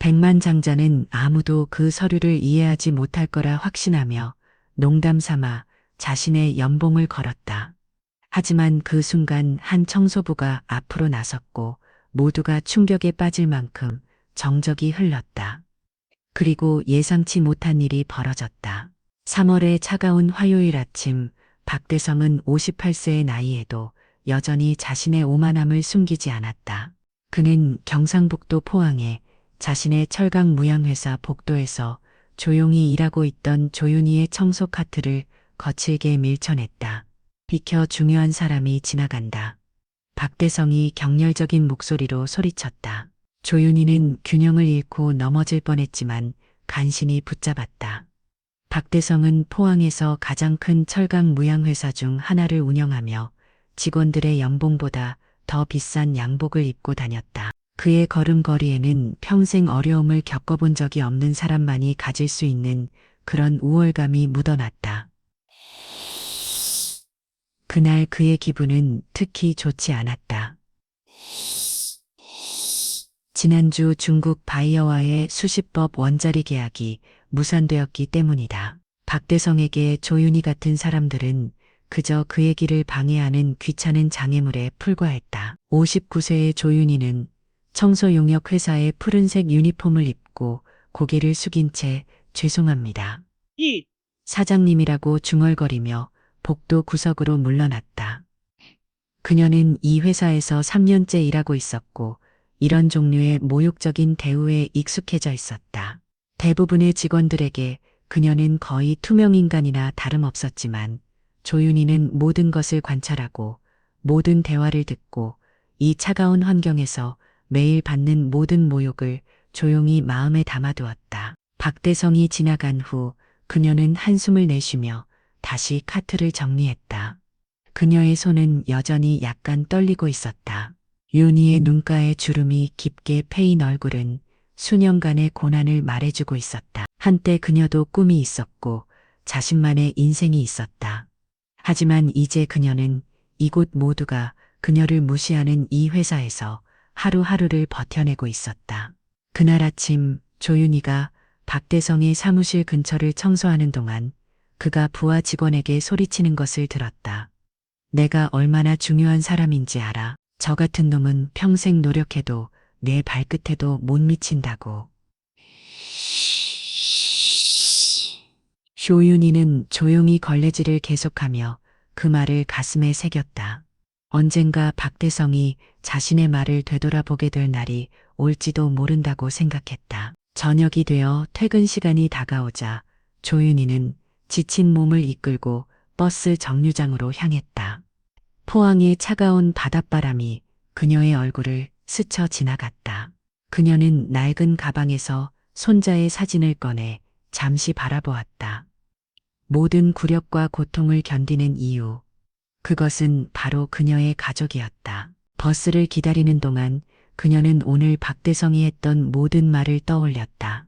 백만장자는 아무도 그 서류를 이해하지 못할 거라 확신하며 농담 삼아 자신의 연봉을 걸었다. 하지만 그 순간 한 청소부가 앞으로 나섰고 모두가 충격에 빠질 만큼 정적이 흘렀다. 그리고 예상치 못한 일이 벌어졌다. 3월의 차가운 화요일 아침, 박대성은 58세의 나이에도 여전히 자신의 오만함을 숨기지 않았다. 그는 경상북도 포항에 자신의 철강 무양회사 복도에서 조용히 일하고 있던 조윤희의 청소 카트를 거칠게 밀쳐냈다. 비켜, 중요한 사람이 지나간다. 박대성이 격렬적인 목소리로 소리쳤다. 조윤희는 균형을 잃고 넘어질 뻔했지만 간신히 붙잡았다. 박대성은 포항에서 가장 큰 철강 무양회사 중 하나를 운영하며 직원들의 연봉보다 더 비싼 양복을 입고 다녔다. 그의 걸음걸이에는 평생 어려움을 겪어본 적이 없는 사람만이 가질 수 있는 그런 우월감이 묻어났다. 그날 그의 기분은 특히 좋지 않았다. 지난주 중국 바이어와의 수십법 원짜리 계약이 무산되었기 때문이다. 박대성에게 조윤희 같은 사람들은 그저 그의 길을 방해하는 귀찮은 장애물에 불과했다. 59세의 조윤희는 청소 용역 회사의 푸른색 유니폼을 입고 고개를 숙인 채 죄송합니다. 사장님이라고 중얼거리며 복도 구석으로 물러났다. 그녀는 이 회사에서 3년째 일하고 있었고 이런 종류의 모욕적인 대우에 익숙해져 있었다. 대부분의 직원들에게 그녀는 거의 투명인간이나 다름없었지만 조윤희는 모든 것을 관찰하고 모든 대화를 듣고 이 차가운 환경에서 매일 받는 모든 모욕을 조용히 마음에 담아두었다. 박대성이 지나간 후 그녀는 한숨을 내쉬며 다시 카트를 정리했다. 그녀의 손은 여전히 약간 떨리고 있었다. 윤희의 눈가에 주름이 깊게 패인 얼굴은 수년간의 고난을 말해주고 있었다. 한때 그녀도 꿈이 있었고 자신만의 인생이 있었다. 하지만 이제 그녀는 이곳 모두가 그녀를 무시하는 이 회사에서 하루하루를 버텨내고 있었다. 그날 아침 조윤희가 박대성의 사무실 근처를 청소하는 동안 그가 부하 직원에게 소리치는 것을 들었다. 내가 얼마나 중요한 사람인지 알아. 저 같은 놈은 평생 노력해도 내 발끝에도 못 미친다고. 조윤희는 조용히 걸레질을 계속하며 그 말을 가슴에 새겼다. 언젠가 박대성이 자신의 말을 되돌아보게 될 날이 올지도 모른다고 생각했다. 저녁이 되어 퇴근 시간이 다가오자 조윤희는 지친 몸을 이끌고 버스 정류장으로 향했다. 포항의 차가운 바닷바람이 그녀의 얼굴을 스쳐 지나갔다. 그녀는 낡은 가방에서 손자의 사진을 꺼내 잠시 바라보았다. 모든 굴욕과 고통을 견디는 이유, 그것은 바로 그녀의 가족이었다. 버스를 기다리는 동안 그녀는 오늘 박대성이 했던 모든 말을 떠올렸다.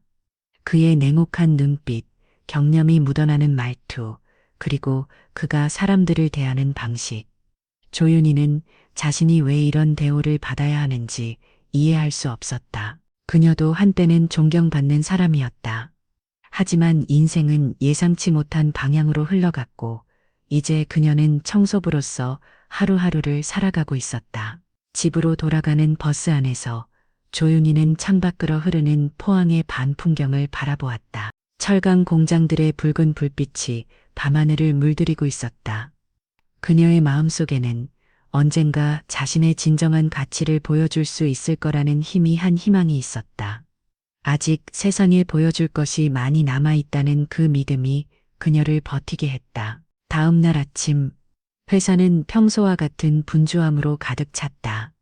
그의 냉혹한 눈빛, 경념이 묻어나는 말투, 그리고 그가 사람들을 대하는 방식. 조윤희는 자신이 왜 이런 대우를 받아야 하는지 이해할 수 없었다. 그녀도 한때는 존경받는 사람이었다. 하지만 인생은 예상치 못한 방향으로 흘러갔고 이제 그녀는 청소부로서 하루하루를 살아가고 있었다. 집으로 돌아가는 버스 안에서 조윤희는 창밖으로 흐르는 포항의 반 풍경을 바라보았다. 철강 공장들의 붉은 불빛이 밤하늘을 물들이고 있었다. 그녀의 마음속에는 언젠가 자신의 진정한 가치를 보여줄 수 있을 거라는 희미한 희망이 있었다. 아직 세상에 보여줄 것이 많이 남아있다는 그 믿음이 그녀를 버티게 했다. 다음 날 아침, 회사는 평소와 같은 분주함으로 가득 찼다.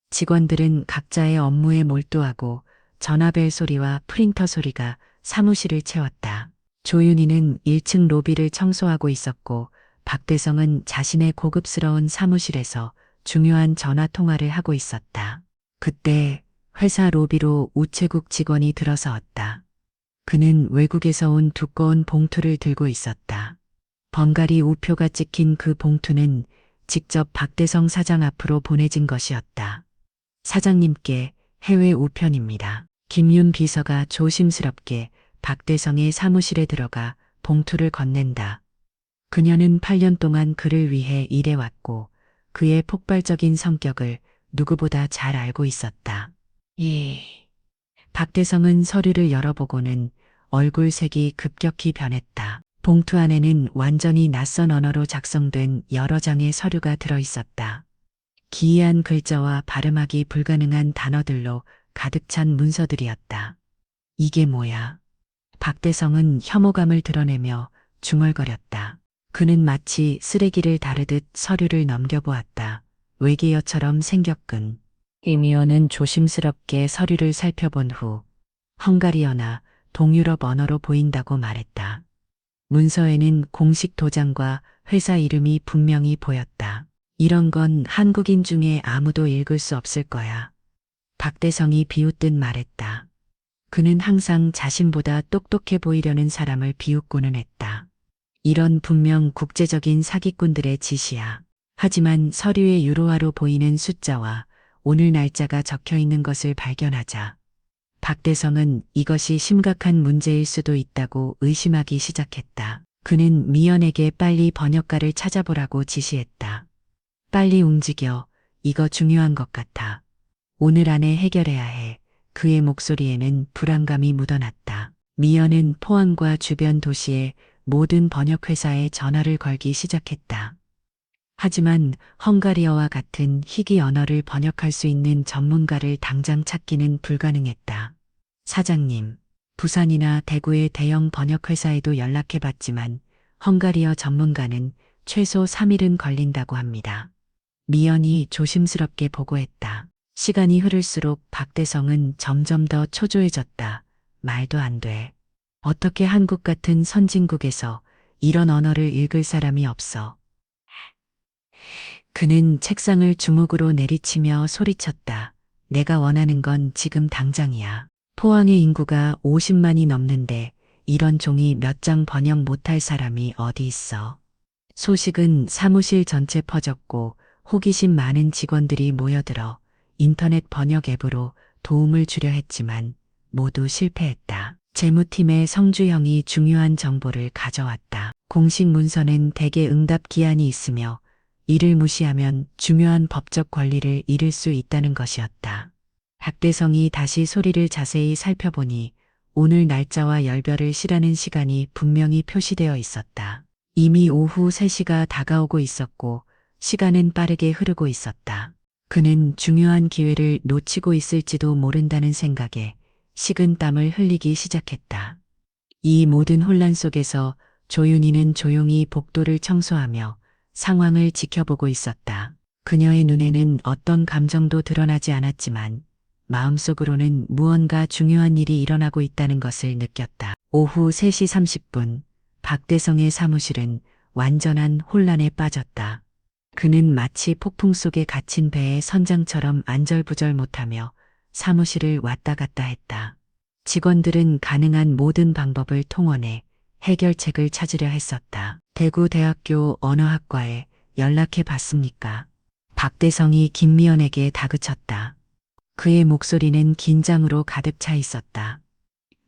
직원들은 각자의 업무에 몰두하고 전화벨 소리와 프린터 소리가 사무실을 채웠다. 조윤희는 1층 로비를 청소하고 있었고 박대성은 자신의 고급스러운 사무실에서 중요한 전화 통화를 하고 있었다. 그때 회사 로비로 우체국 직원이 들어서었다. 그는 외국에서 온 두꺼운 봉투를 들고 있었다. 번갈이 우표가 찍힌 그 봉투는 직접 박대성 사장 앞으로 보내진 것이었다. 사장님께 해외 우편입니다. 김윤 비서가 조심스럽게 박대성의 사무실에 들어가 봉투를 건넨다. 그녀는 8년 동안 그를 위해 일해왔고 그의 폭발적인 성격을 누구보다 잘 알고 있었다. 박대성은 서류를 열어보고는 얼굴색이 급격히 변했다. 봉투 안에는 완전히 낯선 언어로 작성된 여러 장의 서류가 들어있었다. 기이한 글자와 발음하기 불가능한 단어들로 가득 찬 문서들이었다. 이게 뭐야? 박대성은 혐오감을 드러내며 중얼거렸다. 그는 마치 쓰레기를 다루듯 서류를 넘겨보았다. 외계어처럼 생겼군. 이미원은 조심스럽게 서류를 살펴본 후 헝가리어나 동유럽 언어로 보인다고 말했다. 문서에는 공식 도장과 회사 이름이 분명히 보였다. 이런 건 한국인 중에 아무도 읽을 수 없을 거야. 박대성이 비웃듯 말했다. 그는 항상 자신보다 똑똑해 보이려는 사람을 비웃고는 했다. 이런 분명 국제적인 사기꾼들의 짓이야. 하지만 서류에 유로화로 보이는 숫자와 오늘 날짜가 적혀 있는 것을 발견하자 박대성은 이것이 심각한 문제일 수도 있다고 의심하기 시작했다. 그는 미연에게 빨리 번역가를 찾아보라고 지시했다. 빨리 움직여. 이거 중요한 것 같아. 오늘 안에 해결해야 해. 그의 목소리에는 불안감이 묻어났다. 미연은 포항과 주변 도시의 모든 번역회사에 전화를 걸기 시작했다. 하지만 헝가리어와 같은 희귀 언어를 번역할 수 있는 전문가를 당장 찾기는 불가능했다. 사장님, 부산이나 대구의 대형 번역회사에도 연락해봤지만 헝가리어 전문가는 최소 3일은 걸린다고 합니다. 미연이 조심스럽게 보고했다. 시간이 흐를수록 박대성은 점점 더 초조해졌다. 말도 안 돼. 어떻게 한국 같은 선진국에서 이런 언어를 읽을 사람이 없어. 그는 책상을 주먹으로 내리치며 소리쳤다. 내가 원하는 건 지금 당장이야. 포항의 인구가 50만이 넘는데 이런 종이 몇 장 번역 못할 사람이 어디 있어. 소식은 사무실 전체 퍼졌고 호기심 많은 직원들이 모여들어 인터넷 번역 앱으로 도움을 주려 했지만 모두 실패했다. 재무팀의 성주형이 중요한 정보를 가져왔다. 공식 문서는 대개 응답 기한이 있으며 이를 무시하면 중요한 법적 권리를 잃을 수 있다는 것이었다. 박대성이 다시 소리를 자세히 살펴보니 오늘 날짜와 열별을 실하는 시간이 분명히 표시되어 있었다. 이미 오후 3시가 다가오고 있었고 시간은 빠르게 흐르고 있었다. 그는 중요한 기회를 놓치고 있을지도 모른다는 생각에 식은땀을 흘리기 시작했다. 이 모든 혼란 속에서 조윤희는 조용히 복도를 청소하며 상황을 지켜보고 있었다. 그녀의 눈에는 어떤 감정도 드러나지 않았지만 마음속으로는 무언가 중요한 일이 일어나고 있다는 것을 느꼈다. 오후 3시 30분 박대성의 사무실은 완전한 혼란에 빠졌다. 그는 마치 폭풍 속에 갇힌 배의 선장처럼 안절부절 못하며 사무실을 왔다 갔다 했다. 직원들은 가능한 모든 방법을 통원해 해결책을 찾으려 했었다. 대구대학교 언어학과에 연락해 봤습니까? 박대성이 김미연에게 다그쳤다. 그의 목소리는 긴장으로 가득 차 있었다.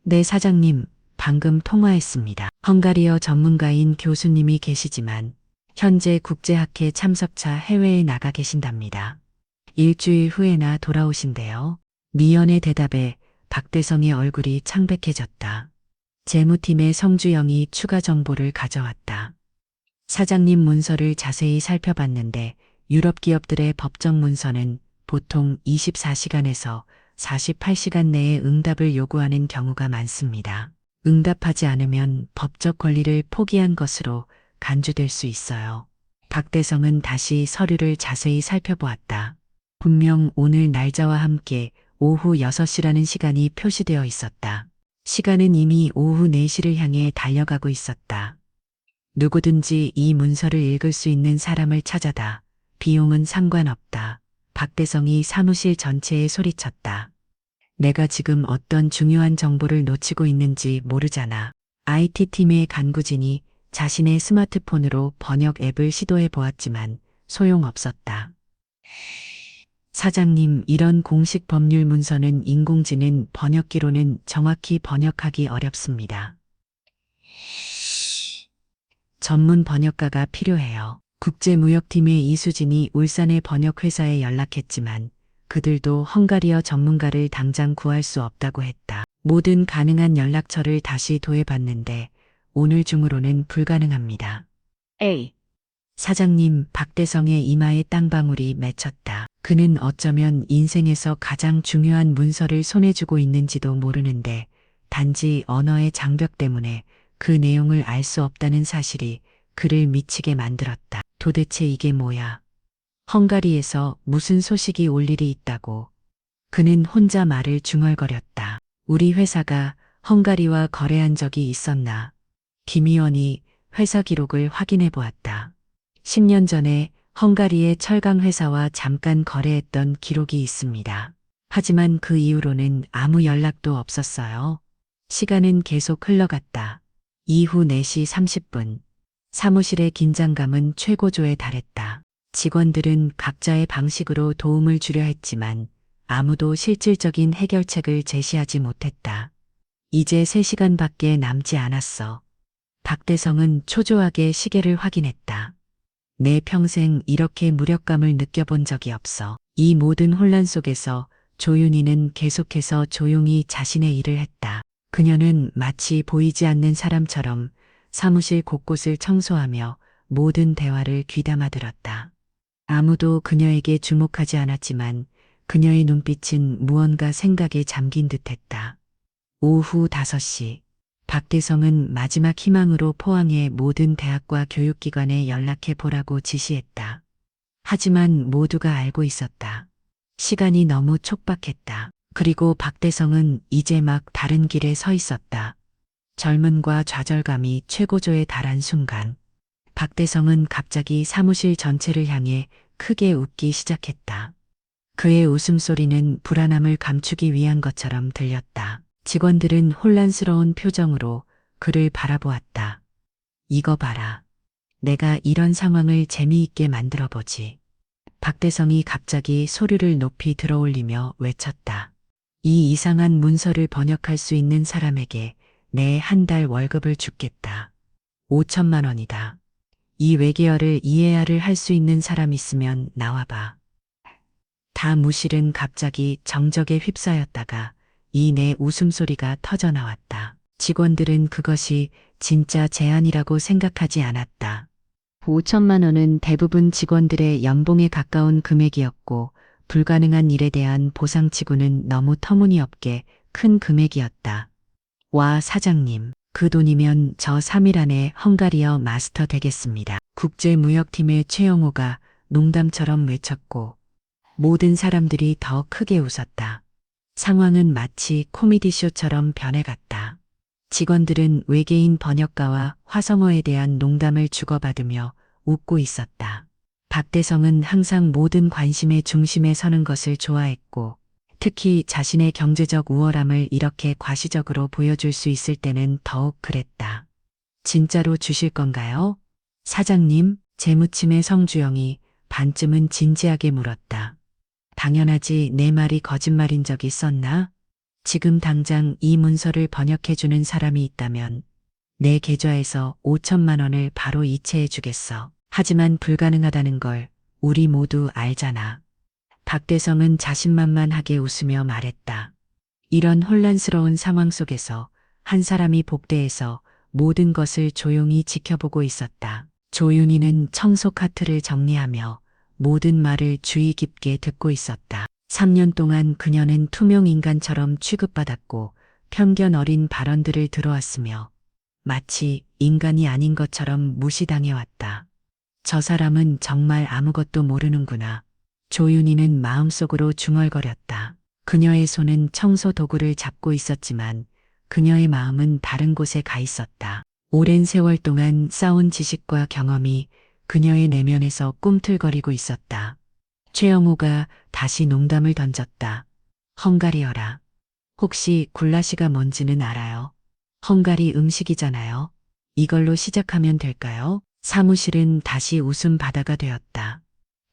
네, 사장님, 방금 통화했습니다. 헝가리어 전문가인 교수님이 계시지만 현재 국제학회 참석차 해외에 나가 계신답니다. 일주일 후에나 돌아오신대요. 미연의 대답에 박대성의 얼굴이 창백해졌다. 재무팀의 성주영이 추가 정보를 가져왔다. 사장님 문서를 자세히 살펴봤는데 유럽 기업들의 법정 문서는 보통 24시간에서 48시간 내에 응답을 요구하는 경우가 많습니다. 응답하지 않으면 법적 권리를 포기한 것으로 간주될 수 있어요. 박대성은 다시 서류를 자세히 살펴보았다. 분명 오늘 날짜와 함께 오후 6시라는 시간이 표시되어 있었다. 시간은 이미 오후 4시를 향해 달려가고 있었다. 누구든지 이 문서를 읽을 수 있는 사람을 찾아다. 비용은 상관없다. 박대성이 사무실 전체에 소리쳤다. 내가 지금 어떤 중요한 정보를 놓치고 있는지 모르잖아. IT팀의 간구진이 자신의 스마트폰으로 번역 앱을 시도해 보았지만 소용없었다. 사장님, 이런 공식 법률 문서는 인공지능 번역기로는 정확히 번역하기 어렵습니다. 전문 번역가가 필요해요. 국제무역팀의 이수진이 울산의 번역회사에 연락했지만 그들도 헝가리어 전문가를 당장 구할 수 없다고 했다. 모든 가능한 연락처를 다시 도해봤는데 오늘 중으로는 불가능합니다. A. 사장님, 박대성의 이마에 땅방울이 맺혔다. 그는 어쩌면 인생에서 가장 중요한 문서를 손에 쥐고 있는지도 모르는데 단지 언어의 장벽 때문에 그 내용을 알 수 없다는 사실이 그를 미치게 만들었다. 도대체 이게 뭐야? 헝가리에서 무슨 소식이 올 일이 있다고. 그는 혼자 말을 중얼거렸다. 우리 회사가 헝가리와 거래한 적이 있었나? 김 의원이 회사 기록을 확인해 보았다. 10년 전에 헝가리의 철강 회사와 잠깐 거래했던 기록이 있습니다. 하지만 그 이후로는 아무 연락도 없었어요. 시간은 계속 흘러갔다. 이후 4시 30분. 사무실의 긴장감은 최고조에 달했다. 직원들은 각자의 방식으로 도움을 주려 했지만 아무도 실질적인 해결책을 제시하지 못했다. 이제 3시간밖에 남지 않았어. 박대성은 초조하게 시계를 확인했다. 내 평생 이렇게 무력감을 느껴본 적이 없어. 이 모든 혼란 속에서 조윤희는 계속해서 조용히 자신의 일을 했다. 그녀는 마치 보이지 않는 사람처럼 사무실 곳곳을 청소하며 모든 대화를 귀담아 들었다. 아무도 그녀에게 주목하지 않았지만 그녀의 눈빛은 무언가 생각에 잠긴 듯했다. 오후 5시. 박대성은 마지막 희망으로 포항의 모든 대학과 교육기관에 연락해 보라고 지시했다. 하지만 모두가 알고 있었다. 시간이 너무 촉박했다. 그리고 박대성은 이제 막 다른 길에 서 있었다. 젊음과 좌절감이 최고조에 달한 순간, 박대성은 갑자기 사무실 전체를 향해 크게 웃기 시작했다. 그의 웃음소리는 불안함을 감추기 위한 것처럼 들렸다. 직원들은 혼란스러운 표정으로 그를 바라보았다. 이거 봐라. 내가 이런 상황을 재미있게 만들어보지. 박대성이 갑자기 소리를 높이 들어올리며 외쳤다. 이 이상한 문서를 번역할 수 있는 사람에게 내 한 달 월급을 주겠다. 5천만 원이다. 이 외계어를 이해를 할 수 있는 사람 있으면 나와봐. 다 무실은 갑자기 정적에 휩싸였다가 이 내 웃음소리가 터져나왔다. 직원들은 그것이 진짜 제안이라고 생각하지 않았다. 5천만 원은 대부분 직원들의 연봉에 가까운 금액이었고 불가능한 일에 대한 보상치고는 너무 터무니없게 큰 금액이었다. 와, 사장님, 그 돈이면 저 3일 안에 헝가리어 마스터 되겠습니다. 국제무역팀의 최영호가 농담처럼 외쳤고 모든 사람들이 더 크게 웃었다. 상황은 마치 코미디쇼처럼 변해갔다. 직원들은 외계인 번역가와 화성어에 대한 농담을 주고받으며 웃고 있었다. 박대성은 항상 모든 관심의 중심에 서는 것을 좋아했고 특히 자신의 경제적 우월함을 이렇게 과시적으로 보여줄 수 있을 때는 더욱 그랬다. 진짜로 주실 건가요? 사장님, 재무침의 성주영이 반쯤은 진지하게 물었다. 당연하지, 내 말이 거짓말인 적 있었나? 지금 당장 이 문서를 번역해주는 사람이 있다면 내 계좌에서 5천만 원을 바로 이체해 주겠어. 하지만 불가능하다는 걸 우리 모두 알잖아. 박대성은 자신만만하게 웃으며 말했다. 이런 혼란스러운 상황 속에서 한 사람이 복대에서 모든 것을 조용히 지켜보고 있었다. 조윤희는 청소 카트를 정리하며 모든 말을 주의 깊게 듣고 있었다. 3년 동안 그녀는 투명 인간처럼 취급받았고 편견 어린 발언들을 들어왔으며 마치 인간이 아닌 것처럼 무시당해왔다. 저 사람은 정말 아무것도 모르는구나. 조윤희는 마음속으로 중얼거렸다. 그녀의 손은 청소 도구를 잡고 있었지만 그녀의 마음은 다른 곳에 가 있었다. 오랜 세월 동안 쌓은 지식과 경험이 그녀의 내면에서 꿈틀거리고 있었다. 최영호가 다시 농담을 던졌다. 헝가리어라. 혹시 굴라시가 뭔지는 알아요? 헝가리 음식이잖아요. 이걸로 시작하면 될까요? 사무실은 다시 웃음 바다가 되었다.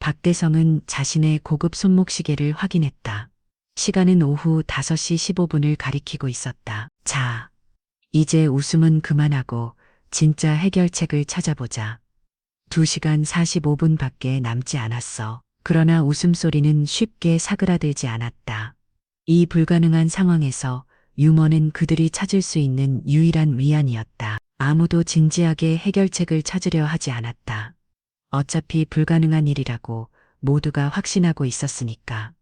박대성은 자신의 고급 손목시계를 확인했다. 시간은 오후 5시 15분을 가리키고 있었다. 자, 이제 웃음은 그만하고 진짜 해결책을 찾아보자. 2시간 45분밖에 남지 않았어. 그러나 웃음소리는 쉽게 사그라들지 않았다. 이 불가능한 상황에서 유머는 그들이 찾을 수 있는 유일한 위안이었다. 아무도 진지하게 해결책을 찾으려 하지 않았다. 어차피 불가능한 일이라고 모두가 확신하고 있었으니까.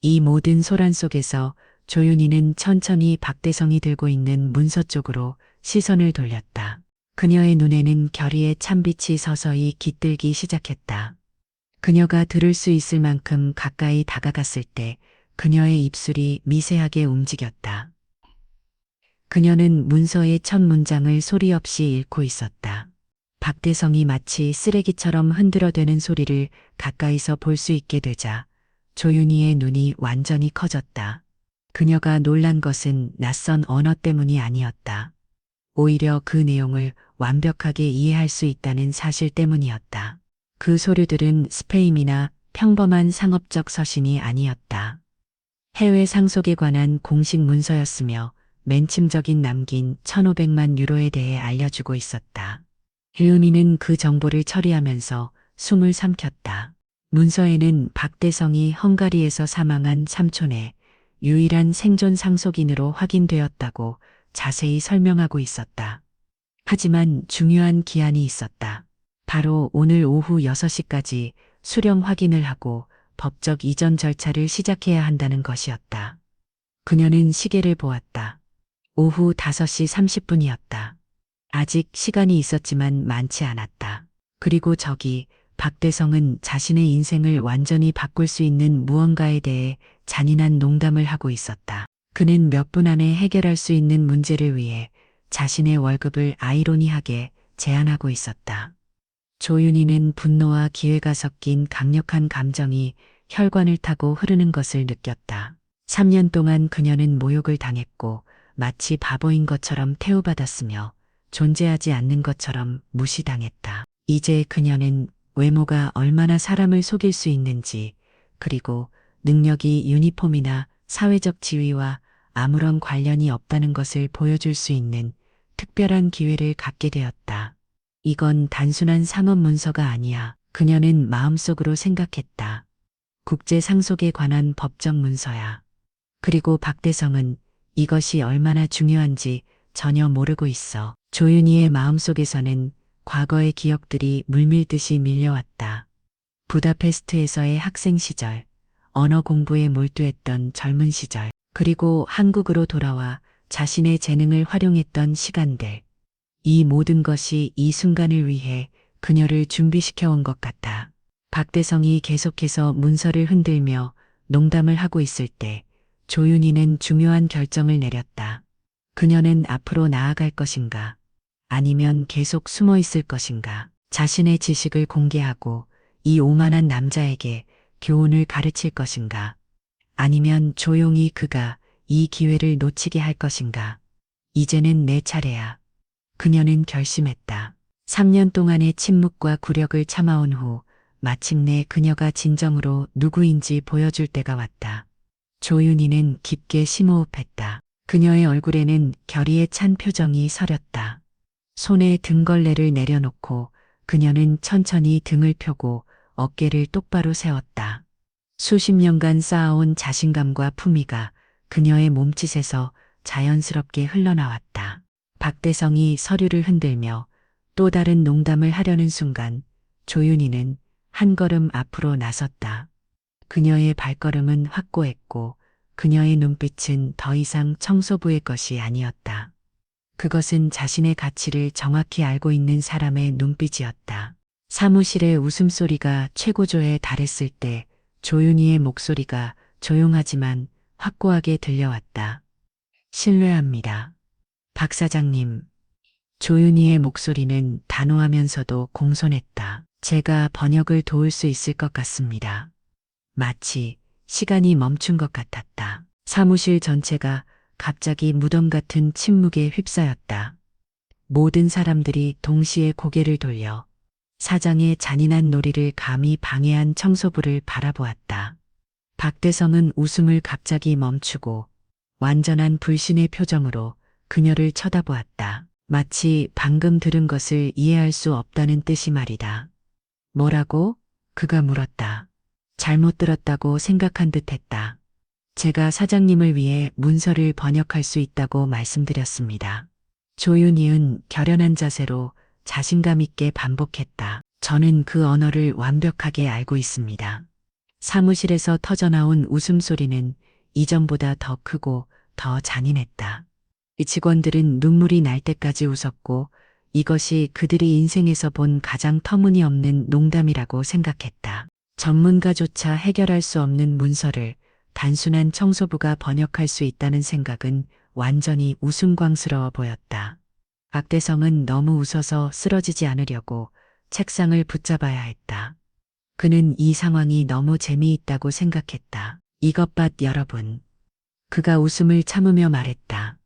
이 모든 소란 속에서 조윤희는 천천히 박대성이 들고 있는 문서 쪽으로 시선을 돌렸다. 그녀의 눈에는 결의의 찬빛이 서서히 깃들기 시작했다. 그녀가 들을 수 있을 만큼 가까이 다가갔을 때 그녀의 입술이 미세하게 움직였다. 그녀는 문서의 첫 문장을 소리 없이 읽고 있었다. 박대성이 마치 쓰레기처럼 흔들어대는 소리를 가까이서 볼 수 있게 되자 조윤희의 눈이 완전히 커졌다. 그녀가 놀란 것은 낯선 언어 때문이 아니었다. 오히려 그 내용을 완벽하게 이해할 수 있다는 사실 때문이었다. 그 소류들은 스페임이나 평범한 상업적 서신이 아니었다. 해외 상속에 관한 공식 문서였으며 맨침적인 남긴 1,500만 유로에 대해 알려주고 있었다. 류은희는 그 정보를 처리하면서 숨을 삼켰다. 문서에는 박대성이 헝가리에서 사망한 삼촌의 유일한 생존 상속인으로 확인되었다고 자세히 설명하고 있었다. 하지만 중요한 기한이 있었다. 바로 오늘 오후 6시까지 수령 확인을 하고 법적 이전 절차를 시작해야 한다는 것이었다. 그녀는 시계를 보았다. 오후 5시 30분이었다. 아직 시간이 있었지만 많지 않았다. 그리고 저기 박대성은 자신의 인생을 완전히 바꿀 수 있는 무언가에 대해 잔인한 농담을 하고 있었다. 그는 몇 분 안에 해결할 수 있는 문제를 위해 자신의 월급을 아이러니하게 제한하고 있었다. 조윤희는 분노와 기회가 섞인 강력한 감정이 혈관을 타고 흐르는 것을 느꼈다. 3년 동안 그녀는 모욕을 당했고 마치 바보인 것처럼 태우받았으며 존재하지 않는 것처럼 무시당했다. 이제 그녀는 외모가 얼마나 사람을 속일 수 있는지, 그리고 능력이 유니폼이나 사회적 지위와 아무런 관련이 없다는 것을 보여줄 수 있는 특별한 기회를 갖게 되었다. 이건 단순한 상업 문서가 아니야. 그녀는 마음속으로 생각했다. 국제 상속에 관한 법적 문서야. 그리고 박대성은 이것이 얼마나 중요한지 전혀 모르고 있어. 조윤희의 마음속에서는 과거의 기억들이 물밀듯이 밀려왔다. 부다페스트에서의 학생 시절, 언어 공부에 몰두했던 젊은 시절, 그리고 한국으로 돌아와 자신의 재능을 활용했던 시간들. 이 모든 것이 이 순간을 위해 그녀를 준비시켜 온 것 같다. 박대성이 계속해서 문서를 흔들며 농담을 하고 있을 때 조윤희는 중요한 결정을 내렸다. 그녀는 앞으로 나아갈 것인가? 아니면 계속 숨어 있을 것인가? 자신의 지식을 공개하고 이 오만한 남자에게 교훈을 가르칠 것인가? 아니면 조용히 그가 이 기회를 놓치게 할 것인가? 이제는 내 차례야. 그녀는 결심했다. 3년 동안의 침묵과 굴욕을 참아온 후 마침내 그녀가 진정으로 누구인지 보여줄 때가 왔다. 조윤희는 깊게 심호흡했다. 그녀의 얼굴에는 결의에 찬 표정이 서렸다. 손에 등걸레를 내려놓고 그녀는 천천히 등을 펴고 어깨를 똑바로 세웠다. 수십 년간 쌓아온 자신감과 품위가 그녀의 몸짓에서 자연스럽게 흘러나왔다. 박대성이 서류를 흔들며 또 다른 농담을 하려는 순간 조윤희는 한 걸음 앞으로 나섰다. 그녀의 발걸음은 확고했고 그녀의 눈빛은 더 이상 청소부의 것이 아니었다. 그것은 자신의 가치를 정확히 알고 있는 사람의 눈빛이었다. 사무실의 웃음소리가 최고조에 달했을 때 조윤희의 목소리가 조용하지만 확고하게 들려왔다. 신뢰합니다. 박 사장님. 조윤희의 목소리는 단호하면서도 공손했다. 제가 번역을 도울 수 있을 것 같습니다. 마치 시간이 멈춘 것 같았다. 사무실 전체가 갑자기 무덤 같은 침묵에 휩싸였다. 모든 사람들이 동시에 고개를 돌려 사장의 잔인한 놀이를 감히 방해한 청소부를 바라보았다. 박대성은 웃음을 갑자기 멈추고 완전한 불신의 표정으로 그녀를 쳐다보았다. 마치 방금 들은 것을 이해할 수 없다는 뜻이 말이다. 뭐라고? 그가 물었다. 잘못 들었다고 생각한 듯 했다. 제가 사장님을 위해 문서를 번역할 수 있다고 말씀드렸습니다. 조윤희은 결연한 자세로 자신감 있게 반복했다. 저는 그 언어를 완벽하게 알고 있습니다. 사무실에서 터져나온 웃음소리는 이전보다 더 크고 더 잔인했다. 이 직원들은 눈물이 날 때까지 웃었고 이것이 그들이 인생에서 본 가장 터무니없는 농담이라고 생각했다. 전문가조차 해결할 수 없는 문서를 단순한 청소부가 번역할 수 있다는 생각은 완전히 우스꽝스러워 보였다. 박대성은 너무 웃어서 쓰러지지 않으려고 책상을 붙잡아야 했다. 그는 이 상황이 너무 재미있다고 생각했다. 이것 봐 여러분. 그가 웃음을 참으며 말했다.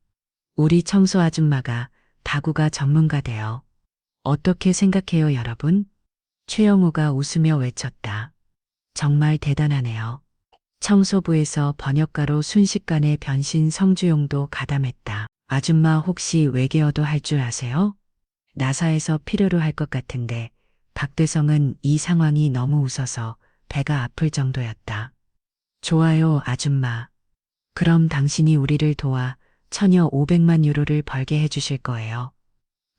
우리 청소 아줌마가 다구가 전문가대요. 어떻게 생각해요 여러분? 최영우가 웃으며 외쳤다. 정말 대단하네요. 청소부에서 번역가로 순식간에 변신 성주용도 가담했다. 아줌마 혹시 외계어도 할 줄 아세요? 나사에서 필요로 할 것 같은데 박대성은 이 상황이 너무 웃어서 배가 아플 정도였다. 좋아요 아줌마. 그럼 당신이 우리를 도와 처녀 500만 유로를 벌게 해주실 거예요.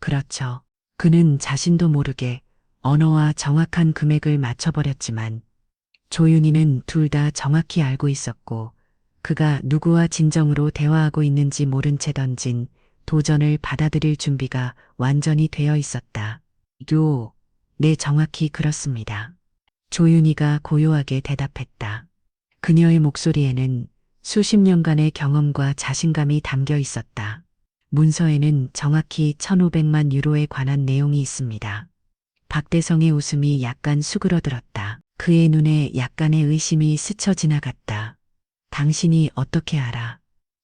그렇죠. 그는 자신도 모르게 언어와 정확한 금액을 맞춰버렸지만 조윤희는 둘 다 정확히 알고 있었고 그가 누구와 진정으로 대화하고 있는지 모른 채 던진 도전을 받아들일 준비가 완전히 되어 있었다. 네, 정확히 그렇습니다. 조윤희가 고요하게 대답했다. 그녀의 목소리에는 수십 년간의 경험과 자신감이 담겨 있었다. 문서에는 정확히 1,500만 유로에 관한 내용이 있습니다. 박대성의 웃음이 약간 수그러들었다. 그의 눈에 약간의 의심이 스쳐 지나갔다. 당신이 어떻게 알아?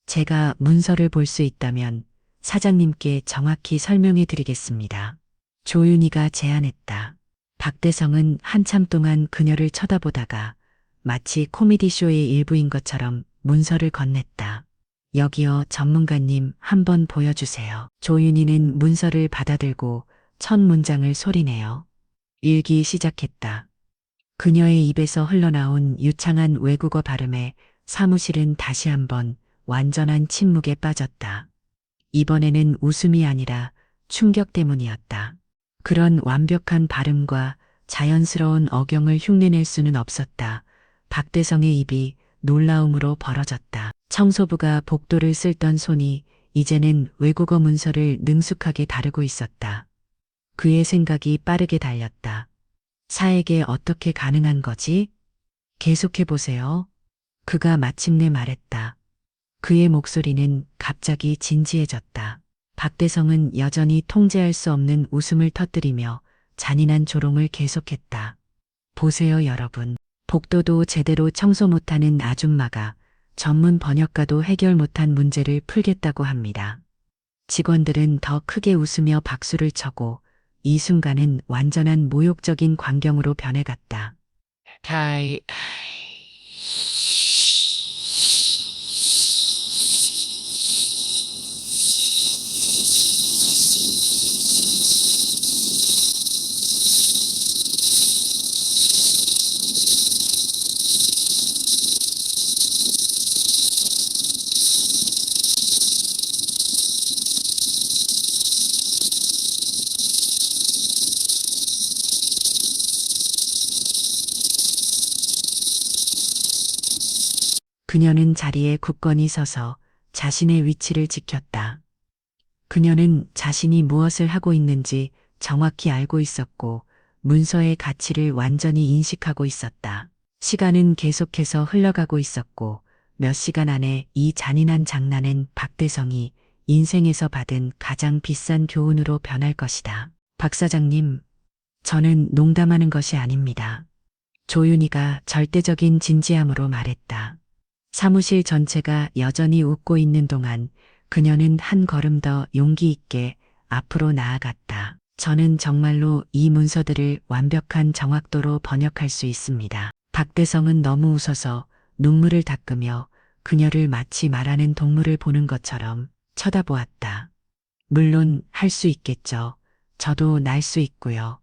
제가 문서를 볼 수 있다면 사장님께 정확히 설명해 드리겠습니다. 조윤희가 제안했다. 박대성은 한참 동안 그녀를 쳐다보다가 마치 코미디쇼의 일부인 것처럼 문서를 건넸다. 여기요 전문가님 한번 보여주세요. 조윤희는 문서를 받아들고 첫 문장을 소리내어 읽기 시작했다. 그녀의 입에서 흘러나온 유창한 외국어 발음에 사무실은 다시 한번 완전한 침묵에 빠졌다. 이번에는 웃음이 아니라 충격 때문이었다. 그런 완벽한 발음과 자연스러운 어경을 흉내낼 수는 없었다. 박대성의 입이 놀라움으로 벌어졌다. 청소부가 복도를 쓸던 손이 이제는 외국어 문서를 능숙하게 다루고 있었다. 그의 생각이 빠르게 달렸다. 사에게 어떻게 가능한 거지? 계속해보세요. 그가 마침내 말했다. 그의 목소리는 갑자기 진지해졌다. 박대성은 여전히 통제할 수 없는 웃음을 터뜨리며 잔인한 조롱을 계속했다. 보세요 여러분. 복도도 제대로 청소 못하는 아줌마가 전문 번역가도 해결 못한 문제를 풀겠다고 합니다. 직원들은 더 크게 웃으며 박수를 쳐고 이 순간은 완전한 모욕적인 광경으로 변해갔다. 그녀는 자리에 굳건히 서서 자신의 위치를 지켰다. 그녀는 자신이 무엇을 하고 있는지 정확히 알고 있었고 문서의 가치를 완전히 인식하고 있었다. 시간은 계속해서 흘러가고 있었고 몇 시간 안에 이 잔인한 장난은 박대성이 인생에서 받은 가장 비싼 교훈으로 변할 것이다. 박 사장님, 저는 농담하는 것이 아닙니다. 조윤희가 절대적인 진지함으로 말했다. 사무실 전체가 여전히 웃고 있는 동안 그녀는 한 걸음 더 용기 있게 앞으로 나아갔다. 저는 정말로 이 문서들을 완벽한 정확도로 번역할 수 있습니다. 박대성은 너무 웃어서 눈물을 닦으며 그녀를 마치 말하는 동물을 보는 것처럼 쳐다보았다. 물론 할 수 있겠죠. 저도 날 수 있고요.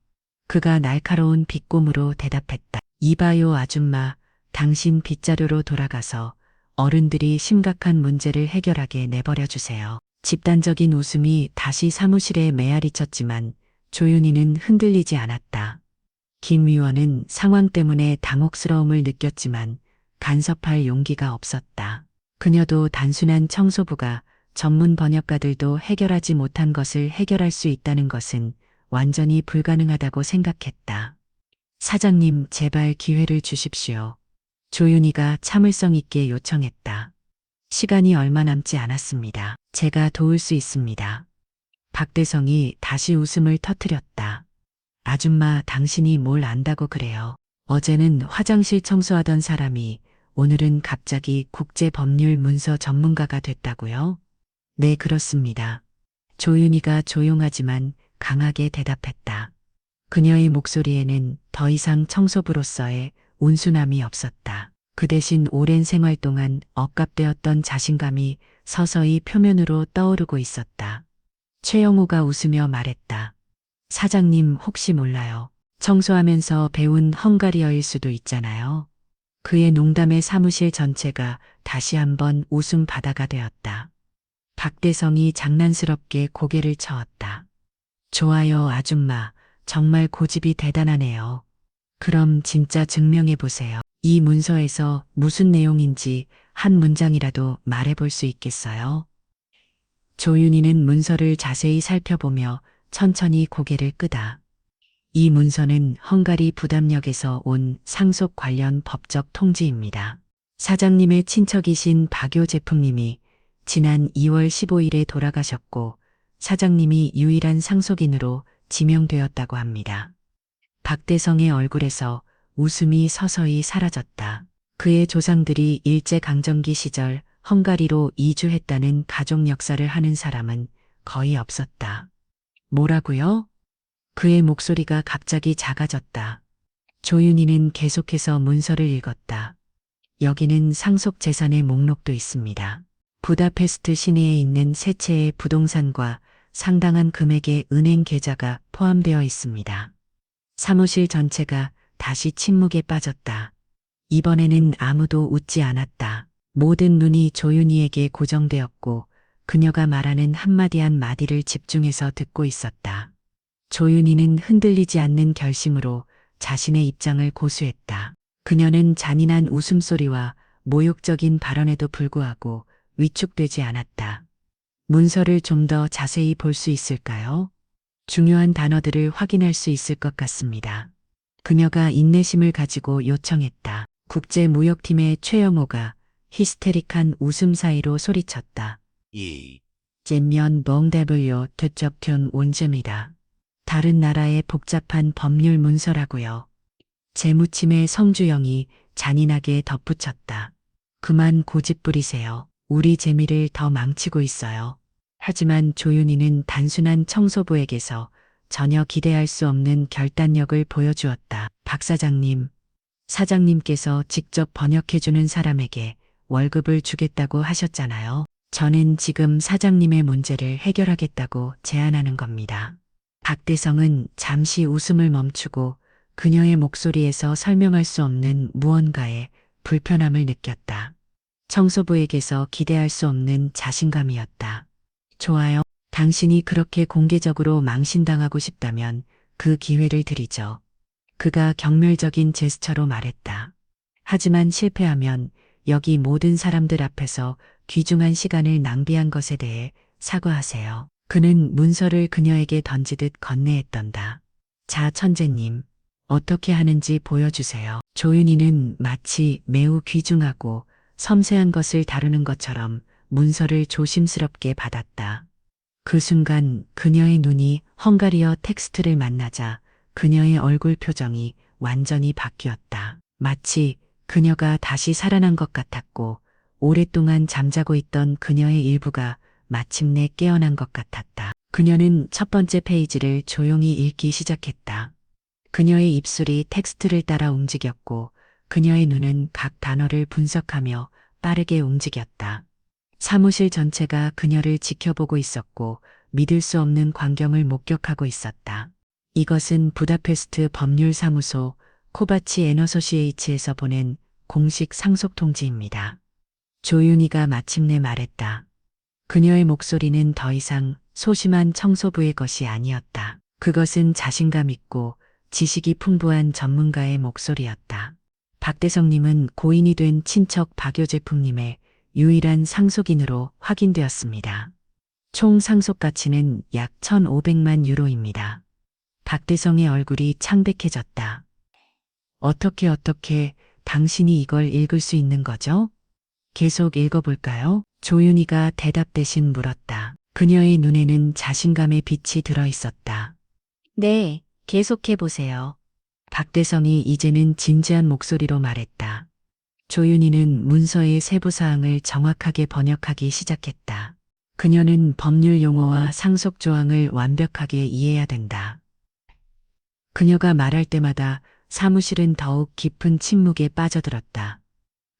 그가 날카로운 빗곰으로 대답했다. 이봐요 아줌마, 당신 빗자루로 돌아가서 어른들이 심각한 문제를 해결하게 내버려 주세요. 집단적인 웃음이 다시 사무실에 메아리쳤지만 조윤희는 흔들리지 않았다. 김 의원은 상황 때문에 당혹스러움을 느꼈지만 간섭할 용기가 없었다. 그녀도 단순한 청소부가 전문 번역가들도 해결하지 못한 것을 해결할 수 있다는 것은 완전히 불가능하다고 생각했다. 사장님, 제발 기회를 주십시오. 조윤희가 참을성 있게 요청했다. 시간이 얼마 남지 않았습니다. 제가 도울 수 있습니다. 박대성이 다시 웃음을 터뜨렸다. 아줌마, 당신이 뭘 안다고 그래요. 어제는 화장실 청소하던 사람이 오늘은 갑자기 국제법률 문서 전문가가 됐다고요? 네, 그렇습니다. 조윤희가 조용하지만 강하게 대답했다. 그녀의 목소리에는 더 이상 청소부로서의 온순함이 없었다. 그 대신 오랜 생활 동안 억압되었던 자신감이 서서히 표면으로 떠오르고 있었다. 최영우가 웃으며 말했다. 사장님, 혹시 몰라요. 청소하면서 배운 헝가리어일 수도 있잖아요. 그의 농담에 사무실 전체가 다시 한번 웃음 바다가 되었다. 박대성이 장난스럽게 고개를 저었다. 좋아요, 아줌마. 정말 고집이 대단하네요. 그럼 진짜 증명해 보세요. 이 문서에서 무슨 내용인지 한 문장이라도 말해볼 수 있겠어요? 조윤희는 문서를 자세히 살펴보며 천천히 고개를 끄다. 이 문서는 헝가리 부담역에서 온 상속 관련 법적 통지입니다. 사장님의 친척이신 박요 제품님이 지난 2월 15일에 돌아가셨고 사장님이 유일한 상속인으로 지명되었다고 합니다. 박대성의 얼굴에서 웃음이 서서히 사라졌다. 그의 조상들이 일제강점기 시절 헝가리로 이주했다는 가족 역사를 하는 사람은 거의 없었다. 뭐라고요? 그의 목소리가 갑자기 작아졌다. 조윤희는 계속해서 문서를 읽었다. 여기는 상속 재산의 목록도 있습니다. 부다페스트 시내에 있는 세 채의 부동산과 상당한 금액의 은행 계좌가 포함되어 있습니다. 사무실 전체가 다시 침묵에 빠졌다. 이번에는 아무도 웃지 않았다. 모든 눈이 조윤희에게 고정되었고 그녀가 말하는 한마디 한마디를 집중해서 듣고 있었다. 조윤희는 흔들리지 않는 결심으로 자신의 입장을 고수했다. 그녀는 잔인한 웃음소리와 모욕적인 발언에도 불구하고 위축되지 않았다. 문서를 좀 더 자세히 볼 수 있을까요? 중요한 단어들을 확인할 수 있을 것 같습니다. 그녀가 인내심을 가지고 요청했다. 국제무역팀의 최영호가 히스테릭한 웃음 사이로 소리쳤다. 젠면 멍대블요 되접견 온점이다. 다른 나라의 복잡한 법률 문서라고요. 재무침의 성주영이 잔인하게 덧붙였다. 그만 고집 부리세요. 우리 재미를 더 망치고 있어요. 하지만 조윤희는 단순한 청소부에게서 전혀 기대할 수 없는 결단력을 보여주었다. 박 사장님, 사장님께서 직접 번역해주는 사람에게 월급을 주겠다고 하셨잖아요. 저는 지금 사장님의 문제를 해결하겠다고 제안하는 겁니다. 박대성은 잠시 웃음을 멈추고 그녀의 목소리에서 설명할 수 없는 무언가의 불편함을 느꼈다. 청소부에게서 기대할 수 없는 자신감이었다. 좋아요. 당신이 그렇게 공개적으로 망신당하고 싶다면 그 기회를 드리죠. 그가 경멸적인 제스처로 말했다. 하지만 실패하면 여기 모든 사람들 앞에서 귀중한 시간을 낭비한 것에 대해 사과하세요. 그는 문서를 그녀에게 던지듯 건네했던다. 자, 천재님. 어떻게 하는지 보여주세요. 조윤희는 마치 매우 귀중하고 섬세한 것을 다루는 것처럼 문서를 조심스럽게 받았다. 그 순간 그녀의 눈이 헝가리어 텍스트를 만나자 그녀의 얼굴 표정이 완전히 바뀌었다. 마치 그녀가 다시 살아난 것 같았고 오랫동안 잠자고 있던 그녀의 일부가 마침내 깨어난 것 같았다. 그녀는 첫 번째 페이지를 조용히 읽기 시작했다. 그녀의 입술이 텍스트를 따라 움직였고 그녀의 눈은 각 단어를 분석하며 빠르게 움직였다. 사무실 전체가 그녀를 지켜보고 있었고 믿을 수 없는 광경을 목격하고 있었다. 이것은 부다페스트 법률사무소 코바치 애너소시에이츠에서 보낸 공식 상속 통지입니다. 조윤희가 마침내 말했다. 그녀의 목소리는 더 이상 소심한 청소부의 것이 아니었다. 그것은 자신감 있고 지식이 풍부한 전문가의 목소리였다. 박대성님은 고인이 된 친척 박효제품님의 유일한 상속인으로 확인되었습니다. 총 상속 가치는 약 1,500만 유로입니다. 박대성의 얼굴이 창백해졌다. 어떻게 당신이 이걸 읽을 수 있는 거죠? 계속 읽어볼까요? 조윤희가 대답 대신 물었다. 그녀의 눈에는 자신감의 빛이 들어 있었다. 네, 계속해보세요. 박대성이 이제는 진지한 목소리로 말했다. 조윤희는 문서의 세부 사항을 정확하게 번역하기 시작했다. 그녀는 법률 용어와 상속 조항을 완벽하게 이해해야 된다. 그녀가 말할 때마다 사무실은 더욱 깊은 침묵에 빠져들었다.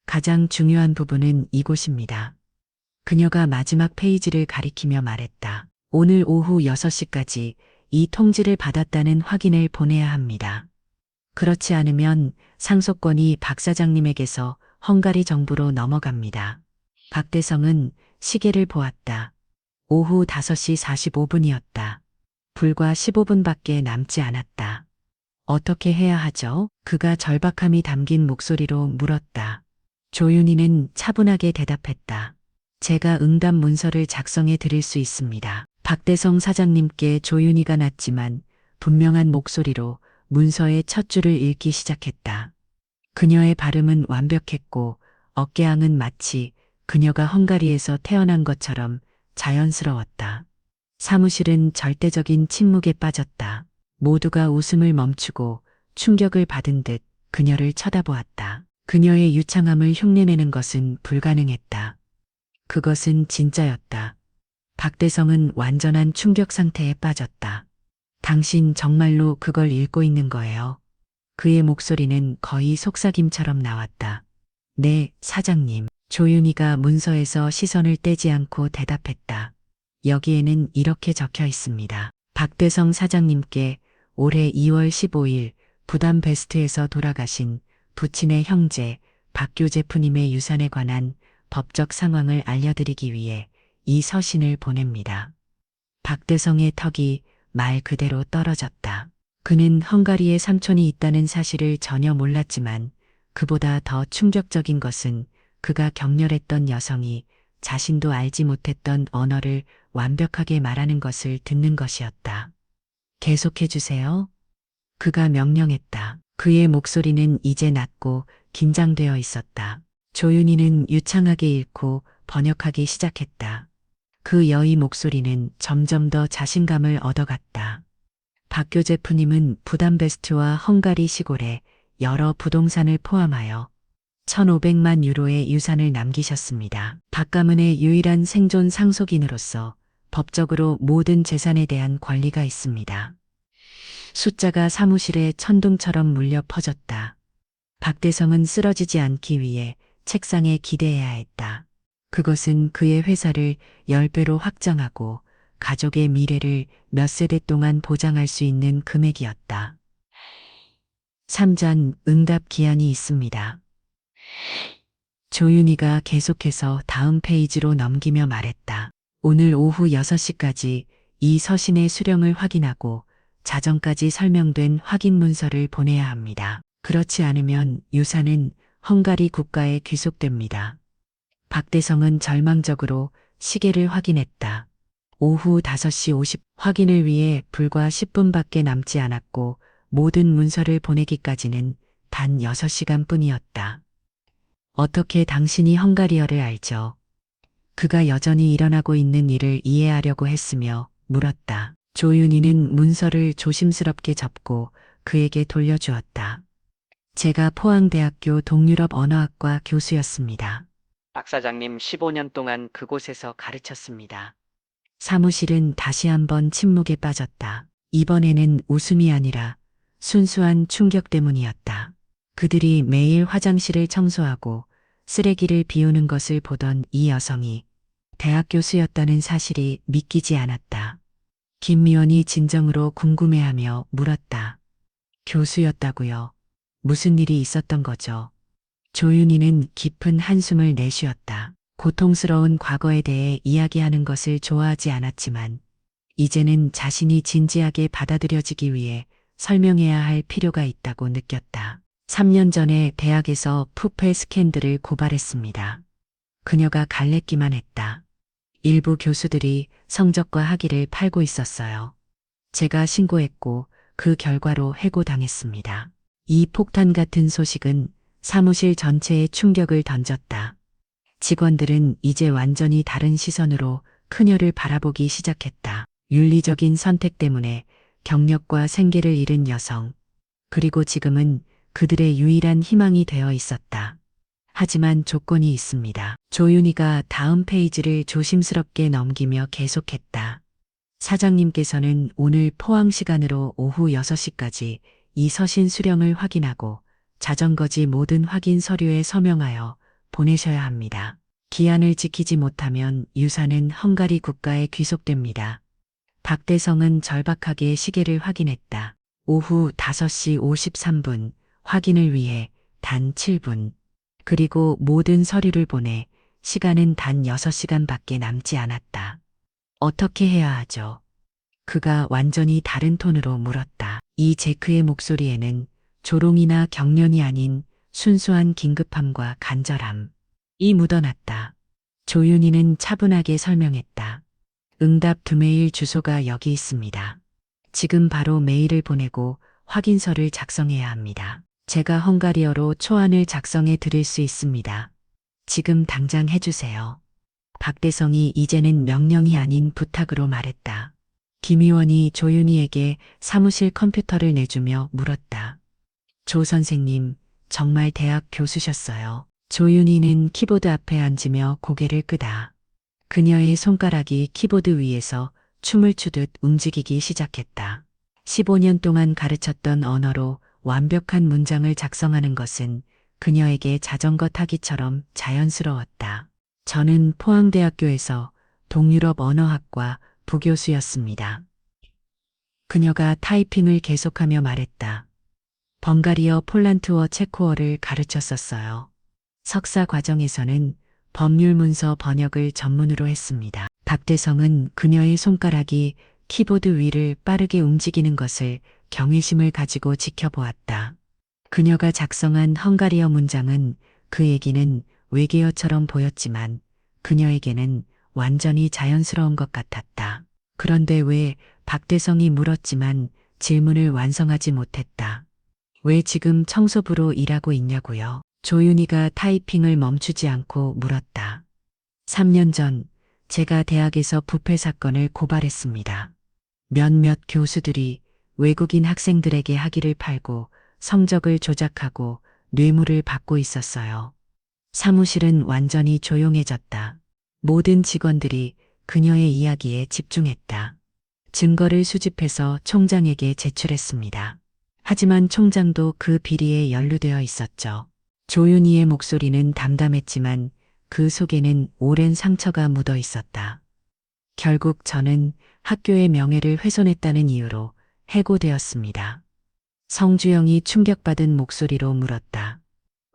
가장 중요한 부분은 이곳입니다. 그녀가 마지막 페이지를 가리키며 말했다. 오늘 오후 6시까지 이 통지를 받았다는 확인을 보내야 합니다. 그렇지 않으면 상속권이 박 사장님에게서 헝가리 정부로 넘어갑니다. 박대성은 시계를 보았다. 오후 5시 45분이었다. 불과 15분밖에 남지 않았다. 어떻게 해야 하죠? 그가 절박함이 담긴 목소리로 물었다. 조윤희는 차분하게 대답했다. 제가 응답 문서를 작성해 드릴 수 있습니다. 박대성 사장님께 조윤희가 났지만 분명한 목소리로 문서의 첫 줄을 읽기 시작했다. 그녀의 발음은 완벽했고 어깨양은 마치 그녀가 헝가리에서 태어난 것처럼 자연스러웠다. 사무실은 절대적인 침묵에 빠졌다. 모두가 웃음을 멈추고 충격을 받은 듯 그녀를 쳐다보았다. 그녀의 유창함을 흉내내는 것은 불가능했다. 그것은 진짜였다. 박대성은 완전한 충격 상태에 빠졌다. 당신 정말로 그걸 읽고 있는 거예요? 그의 목소리는 거의 속삭임처럼 나왔다. 네, 사장님. 조윤희가 문서에서 시선을 떼지 않고 대답했다. 여기에는 이렇게 적혀 있습니다. 박대성 사장님께 올해 2월 15일 부담베스트에서 돌아가신 부친의 형제 박교제프님의 유산에 관한 법적 상황을 알려드리기 위해 이 서신을 보냅니다. 박대성의 턱이 말 그대로 떨어졌다. 그는 헝가리에 삼촌이 있다는 사실을 전혀 몰랐지만 그보다 더 충격적인 것은 그가 격렬했던 여성이 자신도 알지 못했던 언어를 완벽하게 말하는 것을 듣는 것이었다. 계속해 주세요. 그가 명령했다. 그의 목소리는 이제 낮고 긴장되어 있었다. 조윤희는 유창하게 읽고 번역하기 시작했다. 그 여의 목소리는 점점 더 자신감을 얻어갔다. 박교제프님은 부담베스트와 헝가리 시골에 여러 부동산을 포함하여 1,500만 유로의 유산을 남기셨습니다. 박 가문의 유일한 생존 상속인으로서 법적으로 모든 재산에 대한 권리가 있습니다. 숫자가 사무실에 천둥처럼 물려 퍼졌다. 박대성은 쓰러지지 않기 위해 책상에 기대해야 했다. 그것은 그의 회사를 10배로 확장하고 가족의 미래를 몇 세대 동안 보장할 수 있는 금액이었다. 3전 응답 기한이 있습니다. 조윤희가 계속해서 다음 페이지로 넘기며 말했다. 오늘 오후 6시까지 이 서신의 수령을 확인하고 자정까지 설명된 확인 문서를 보내야 합니다. 그렇지 않으면 유산은 헝가리 국가에 귀속됩니다. 박대성은 절망적으로 시계를 확인했다. 오후 5시 50 확인을 위해 불과 10분밖에 남지 않았고 모든 문서를 보내기까지는 단 6시간 뿐이었다. 어떻게 당신이 헝가리어를 알죠? 그가 여전히 일어나고 있는 일을 이해하려고 했으며 물었다. 조윤희는 문서를 조심스럽게 접고 그에게 돌려주었다. 제가 포항대학교 동유럽 언어학과 교수였습니다. 박 사장님 15년 동안 그곳에서 가르쳤습니다. 사무실은 다시 한번 침묵에 빠졌다. 이번에는 웃음이 아니라 순수한 충격 때문이었다. 그들이 매일 화장실을 청소하고 쓰레기를 비우는 것을 보던 이 여성이 대학 교수였다는 사실이 믿기지 않았다. 김미원이 진정으로 궁금해하며 물었다. 교수였다고요? 무슨 일이 있었던 거죠? 조윤희는 깊은 한숨을 내쉬었다. 고통스러운 과거에 대해 이야기하는 것을 좋아하지 않았지만 이제는 자신이 진지하게 받아들여지기 위해 설명해야 할 필요가 있다고 느꼈다. 3년 전에 대학에서 푸페 스캔들을 고발했습니다. 그녀가 갈랬기만 했다. 일부 교수들이 성적과 학위를 팔고 있었어요. 제가 신고했고 그 결과로 해고당했습니다. 이 폭탄 같은 소식은 사무실 전체에 충격을 던졌다. 직원들은 이제 완전히 다른 시선으로 그녀를 바라보기 시작했다. 윤리적인 선택 때문에 경력과 생계를 잃은 여성, 그리고 지금은 그들의 유일한 희망이 되어 있었다. 하지만 조건이 있습니다. 조윤희가 다음 페이지를 조심스럽게 넘기며 계속했다. 사장님께서는 오늘 포항 시간으로 오후 6시까지 이 서신 수령을 확인하고 자전거지 모든 확인 서류에 서명하여 보내셔야 합니다. 기한을 지키지 못하면 유산은 헝가리 국가에 귀속됩니다. 박대성은 절박하게 시계를 확인했다. 오후 5시 53분, 확인을 위해 단 7분. 그리고 모든 서류를 보내 시간은 단 6시간밖에 남지 않았다. 어떻게 해야 하죠? 그가 완전히 다른 톤으로 물었다. 이 제크의 목소리에는 조롱이나 격려이 아닌 순수한 긴급함과 간절함이 묻어났다. 조윤희는 차분하게 설명했다. 응답 두 메일 주소가 여기 있습니다. 지금 바로 메일을 보내고 확인서를 작성해야 합니다. 제가 헝가리어로 초안을 작성해 드릴 수 있습니다. 지금 당장 해주세요. 박대성이 이제는 명령이 아닌 부탁으로 말했다. 김 의원이 조윤희에게 사무실 컴퓨터를 내주며 물었다. 조 선생님, 정말 대학 교수셨어요. 조윤희는 키보드 앞에 앉으며 고개를 끄다. 그녀의 손가락이 키보드 위에서 춤을 추듯 움직이기 시작했다. 15년 동안 가르쳤던 언어로 완벽한 문장을 작성하는 것은 그녀에게 자전거 타기처럼 자연스러웠다. 저는 포항대학교에서 동유럽 언어학과 부교수였습니다. 그녀가 타이핑을 계속하며 말했다. 벙가리어, 폴란트어, 체코어를 가르쳤었어요. 석사 과정에서는 법률 문서 번역을 전문으로 했습니다. 박대성은 그녀의 손가락이 키보드 위를 빠르게 움직이는 것을 경외심을 가지고 지켜보았다. 그녀가 작성한 헝가리어 문장은 그에게는 외계어처럼 보였지만 그녀에게는 완전히 자연스러운 것 같았다. 그런데 왜 박대성이 물었지만 질문을 완성하지 못했다. 왜 지금 청소부로 일하고 있냐고요? 조윤희가 타이핑을 멈추지 않고 물었다. 3년 전 제가 대학에서 부패 사건을 고발했습니다. 몇몇 교수들이 외국인 학생들에게 학위를 팔고 성적을 조작하고 뇌물을 받고 있었어요. 사무실은 완전히 조용해졌다. 모든 직원들이 그녀의 이야기에 집중했다. 증거를 수집해서 총장에게 제출했습니다. 하지만 총장도 그 비리에 연루되어 있었죠. 조윤희의 목소리는 담담했지만 그 속에는 오랜 상처가 묻어 있었다. 결국 저는 학교의 명예를 훼손했다는 이유로 해고되었습니다. 성주영이 충격받은 목소리로 물었다.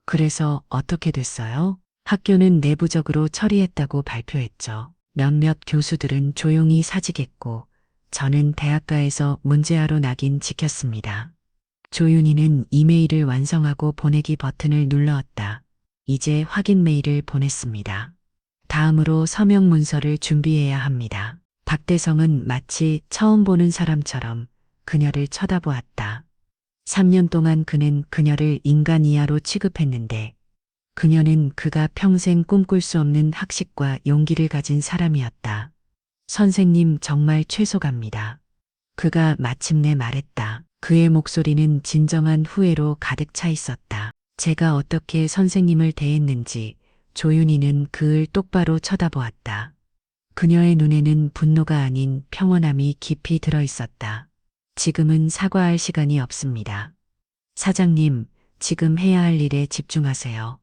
그래서 어떻게 됐어요? 학교는 내부적으로 처리했다고 발표했죠. 몇몇 교수들은 조용히 사직했고 저는 대학가에서 문제아로 낙인 지켰습니다. 조윤희는 이메일을 완성하고 보내기 버튼을 눌렀다. 이제 확인 메일을 보냈습니다. 다음으로 서명 문서를 준비해야 합니다. 박대성은 마치 처음 보는 사람처럼 그녀를 쳐다보았다. 3년 동안 그는 그녀를 인간 이하로 취급했는데 그녀는 그가 평생 꿈꿀 수 없는 학식과 용기를 가진 사람이었다. 선생님 정말 최소갑니다. 그가 마침내 말했다. 그의 목소리는 진정한 후회로 가득 차 있었다. 제가 어떻게 선생님을 대했는지 조윤희는 그를 똑바로 쳐다보았다. 그녀의 눈에는 분노가 아닌 평온함이 깊이 들어 있었다. 지금은 사과할 시간이 없습니다. 사장님, 지금 해야 할 일에 집중하세요.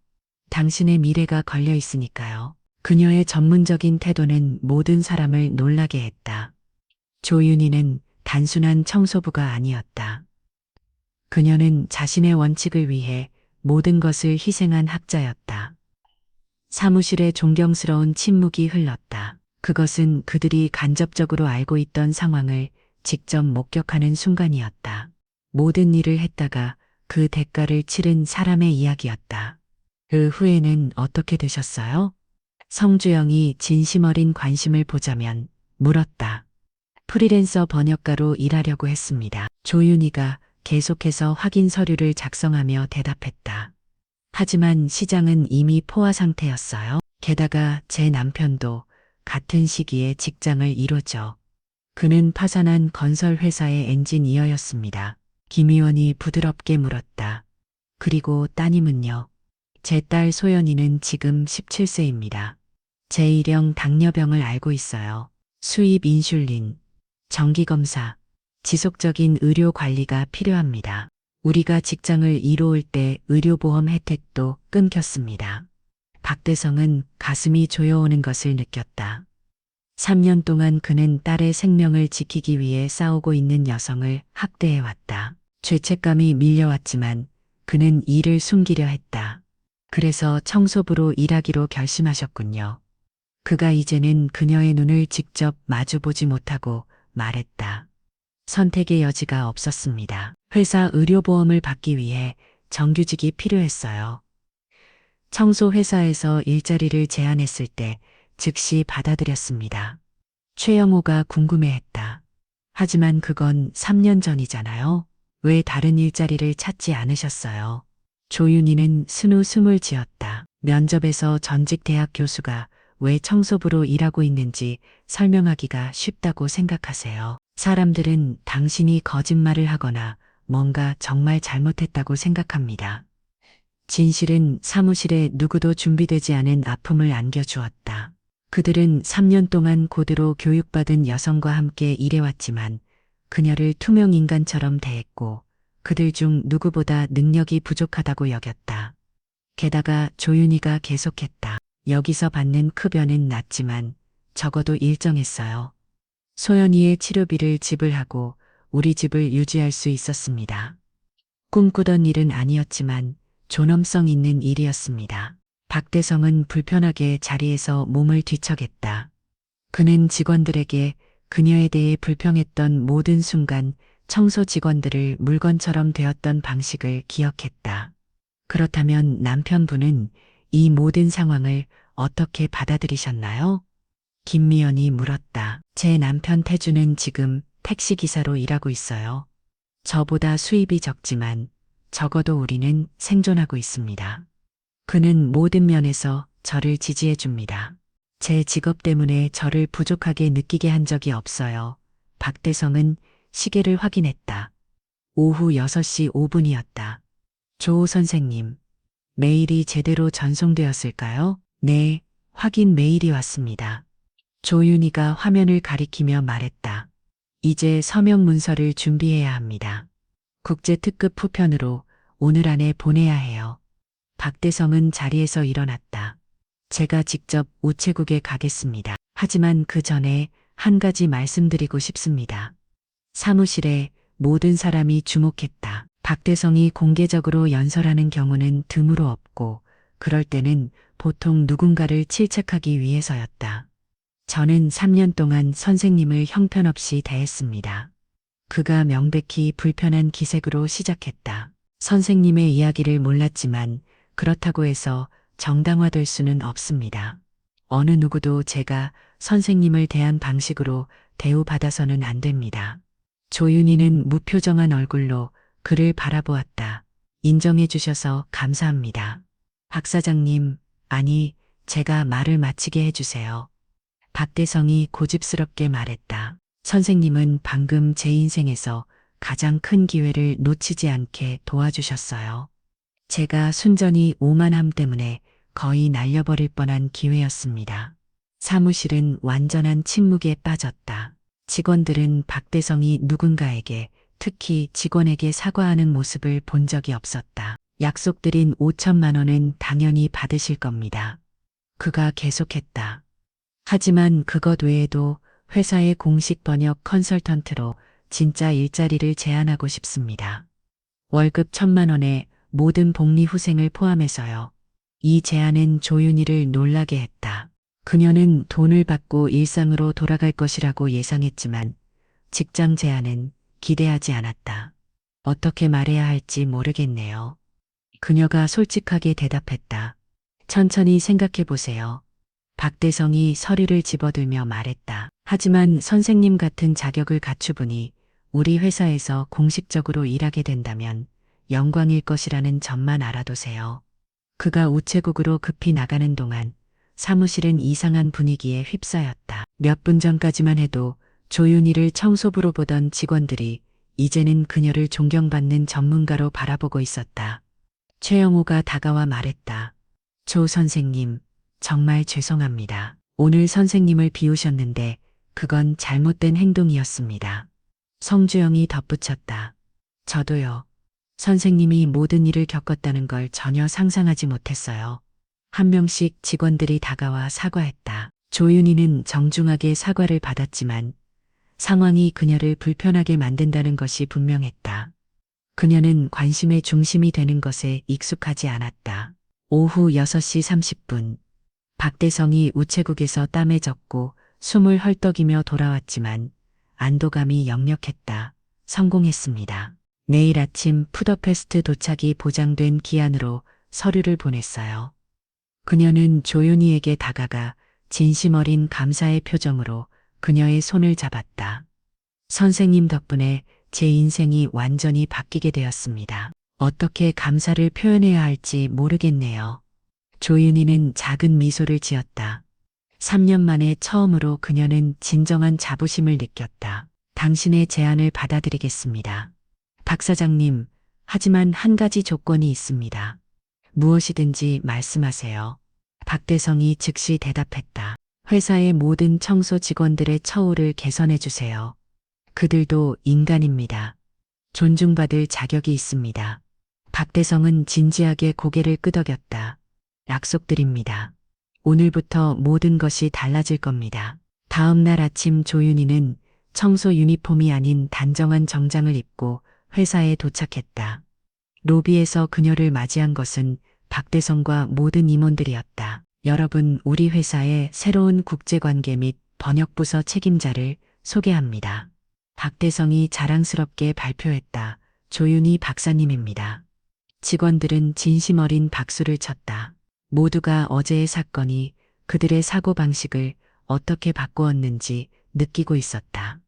당신의 미래가 걸려 있으니까요. 그녀의 전문적인 태도는 모든 사람을 놀라게 했다. 조윤희는 단순한 청소부가 아니었다. 그녀는 자신의 원칙을 위해 모든 것을 희생한 학자였다. 사무실에 존경스러운 침묵이 흘렀다. 그것은 그들이 간접적으로 알고 있던 상황을 직접 목격하는 순간이었다. 모든 일을 했다가 그 대가를 치른 사람의 이야기였다. 그 후에는 어떻게 되셨어요? 성주영이 진심 어린 관심을 보자면 물었다. 프리랜서 번역가로 일하려고 했습니다. 조윤희가 계속해서 확인 서류를 작성하며 대답했다. 하지만 시장은 이미 포화 상태였어요. 게다가 제 남편도 같은 시기에 직장을 이루죠. 그는 파산한 건설 회사의 엔지니어였습니다. 김 의원이 부드럽게 물었다. 그리고 따님은요? 제 딸 소연이는 지금 17세입니다. 제1형 당뇨병을 앓고 있어요. 수입 인슐린, 정기검사, 지속적인 의료 관리가 필요합니다. 우리가 직장을 이루을 때 의료보험 혜택도 끊겼습니다. 박대성은 가슴이 조여오는 것을 느꼈다. 3년 동안 그는 딸의 생명을 지키기 위해 싸우고 있는 여성을 학대해왔다. 죄책감이 밀려왔지만 그는 이를 숨기려 했다. 그래서 청소부로 일하기로 결심하셨군요. 그가 이제는 그녀의 눈을 직접 마주보지 못하고 말했다. 선택의 여지가 없었습니다. 회사 의료보험을 받기 위해 정규직이 필요했어요. 청소회사에서 일자리를 제안했을 때 즉시 받아들였습니다. 최영호가 궁금해했다. 하지만 그건 3년 전이잖아요. 왜 다른 일자리를 찾지 않으셨어요? 조윤희는 스누숨을 지었다. 면접에서 전직 대학 교수가 왜 청소부로 일하고 있는지 설명하기가 쉽다고 생각하세요. 사람들은 당신이 거짓말을 하거나 뭔가 정말 잘못했다고 생각합니다. 진실은 사무실에 누구도 준비되지 않은 아픔을 안겨주었다. 그들은 3년 동안 고대로 교육받은 여성과 함께 일해왔지만 그녀를 투명 인간처럼 대했고 그들 중 누구보다 능력이 부족하다고 여겼다. 게다가 조윤희가 계속했다. 여기서 받는 급여는 낮지만 적어도 일정했어요. 소연이의 치료비를 지불하고 우리 집을 유지할 수 있었습니다. 꿈꾸던 일은 아니었지만 존엄성 있는 일이었습니다. 박대성은 불편하게 자리에서 몸을 뒤척였다. 그는 직원들에게 그녀에 대해 불평했던 모든 순간 청소 직원들을 물건처럼 되었던 방식을 기억했다. 그렇다면 남편분은 이 모든 상황을 어떻게 받아들이셨나요? 김미연이 물었다. 제 남편 태주는 지금 택시기사로 일하고 있어요. 저보다 수입이 적지만 적어도 우리는 생존하고 있습니다. 그는 모든 면에서 저를 지지해 줍니다. 제 직업 때문에 저를 부족하게 느끼게 한 적이 없어요. 박대성은 시계를 확인했다. 오후 6시 5분이었다. 조 선생님, 메일이 제대로 전송되었을까요? 네, 확인 메일이 왔습니다. 조윤희가 화면을 가리키며 말했다. 이제 서면 문서를 준비해야 합니다. 국제특급 후편으로 오늘 안에 보내야 해요. 박대성은 자리에서 일어났다. 제가 직접 우체국에 가겠습니다. 하지만 그 전에 한 가지 말씀드리고 싶습니다. 사무실에 모든 사람이 주목했다. 박대성이 공개적으로 연설하는 경우는 드물어 없고 그럴 때는 보통 누군가를 질책하기 위해서였다. 저는 3년 동안 선생님을 형편없이 대했습니다. 그가 명백히 불편한 기색으로 시작했다. 선생님의 이야기를 몰랐지만 그렇다고 해서 정당화될 수는 없습니다. 어느 누구도 제가 선생님을 대한 방식으로 대우받아서는 안 됩니다. 조윤희는 무표정한 얼굴로 그를 바라보았다. 인정해 주셔서 감사합니다. 박 사장님, 아니, 제가 말을 마치게 해주세요. 박대성이 고집스럽게 말했다. 선생님은 방금 제 인생에서 가장 큰 기회를 놓치지 않게 도와주셨어요. 제가 순전히 오만함 때문에 거의 날려버릴 뻔한 기회였습니다. 사무실은 완전한 침묵에 빠졌다. 직원들은 박대성이 누군가에게, 특히 직원에게 사과하는 모습을 본 적이 없었다. 약속드린 5천만 원은 당연히 받으실 겁니다. 그가 계속했다. 하지만 그것 외에도 회사의 공식 번역 컨설턴트로 진짜 일자리를 제안하고 싶습니다. 월급 1천만 원에 모든 복리 후생을 포함해서요. 이 제안은 조윤희를 놀라게 했다. 그녀는 돈을 받고 일상으로 돌아갈 것이라고 예상했지만 직장 제안은 기대하지 않았다. 어떻게 말해야 할지 모르겠네요. 그녀가 솔직하게 대답했다. 천천히 생각해 보세요. 박대성이 서류를 집어들며 말했다. 하지만 선생님 같은 자격을 갖추보니 우리 회사에서 공식적으로 일하게 된다면 영광일 것이라는 점만 알아두세요. 그가 우체국으로 급히 나가는 동안 사무실은 이상한 분위기에 휩싸였다. 몇 분 전까지만 해도 조윤희를 청소부로 보던 직원들이 이제는 그녀를 존경받는 전문가로 바라보고 있었다. 최영호가 다가와 말했다. 조 선생님, 정말 죄송합니다. 오늘 선생님을 비우셨는데 그건 잘못된 행동이었습니다. 성주영이 덧붙였다. 저도요. 선생님이 모든 일을 겪었다는 걸 전혀 상상하지 못했어요. 한 명씩 직원들이 다가와 사과했다. 조윤희는 정중하게 사과를 받았지만 상황이 그녀를 불편하게 만든다는 것이 분명했다. 그녀는 관심의 중심이 되는 것에 익숙하지 않았다. 오후 6시 30분. 박대성이 우체국에서 땀에 젖고 숨을 헐떡이며 돌아왔지만 안도감이 역력했다. 성공했습니다. 내일 아침 푸더페스트 도착이 보장된 기한으로 서류를 보냈어요. 그녀는 조윤희에게 다가가 진심 어린 감사의 표정으로 그녀의 손을 잡았다. 선생님 덕분에 제 인생이 완전히 바뀌게 되었습니다. 어떻게 감사를 표현해야 할지 모르겠네요. 조윤희는 작은 미소를 지었다. 3년 만에 처음으로 그녀는 진정한 자부심을 느꼈다. 당신의 제안을 받아들이겠습니다. 박 사장님, 하지만 한 가지 조건이 있습니다. 무엇이든지 말씀하세요. 박대성이 즉시 대답했다. 회사의 모든 청소 직원들의 처우를 개선해 주세요. 그들도 인간입니다. 존중받을 자격이 있습니다. 박대성은 진지하게 고개를 끄덕였다. 약속드립니다. 오늘부터 모든 것이 달라질 겁니다. 다음 날 아침 조윤희는 청소 유니폼이 아닌 단정한 정장을 입고 회사에 도착했다. 로비에서 그녀를 맞이한 것은 박대성과 모든 임원들이었다. 여러분, 우리 회사의 새로운 국제관계 및 번역부서 책임자를 소개합니다. 박대성이 자랑스럽게 발표했다. 조윤희 박사님입니다. 직원들은 진심 어린 박수를 쳤다. 모두가 어제의 사건이 그들의 사고방식을 어떻게 바꾸었는지 느끼고 있었다.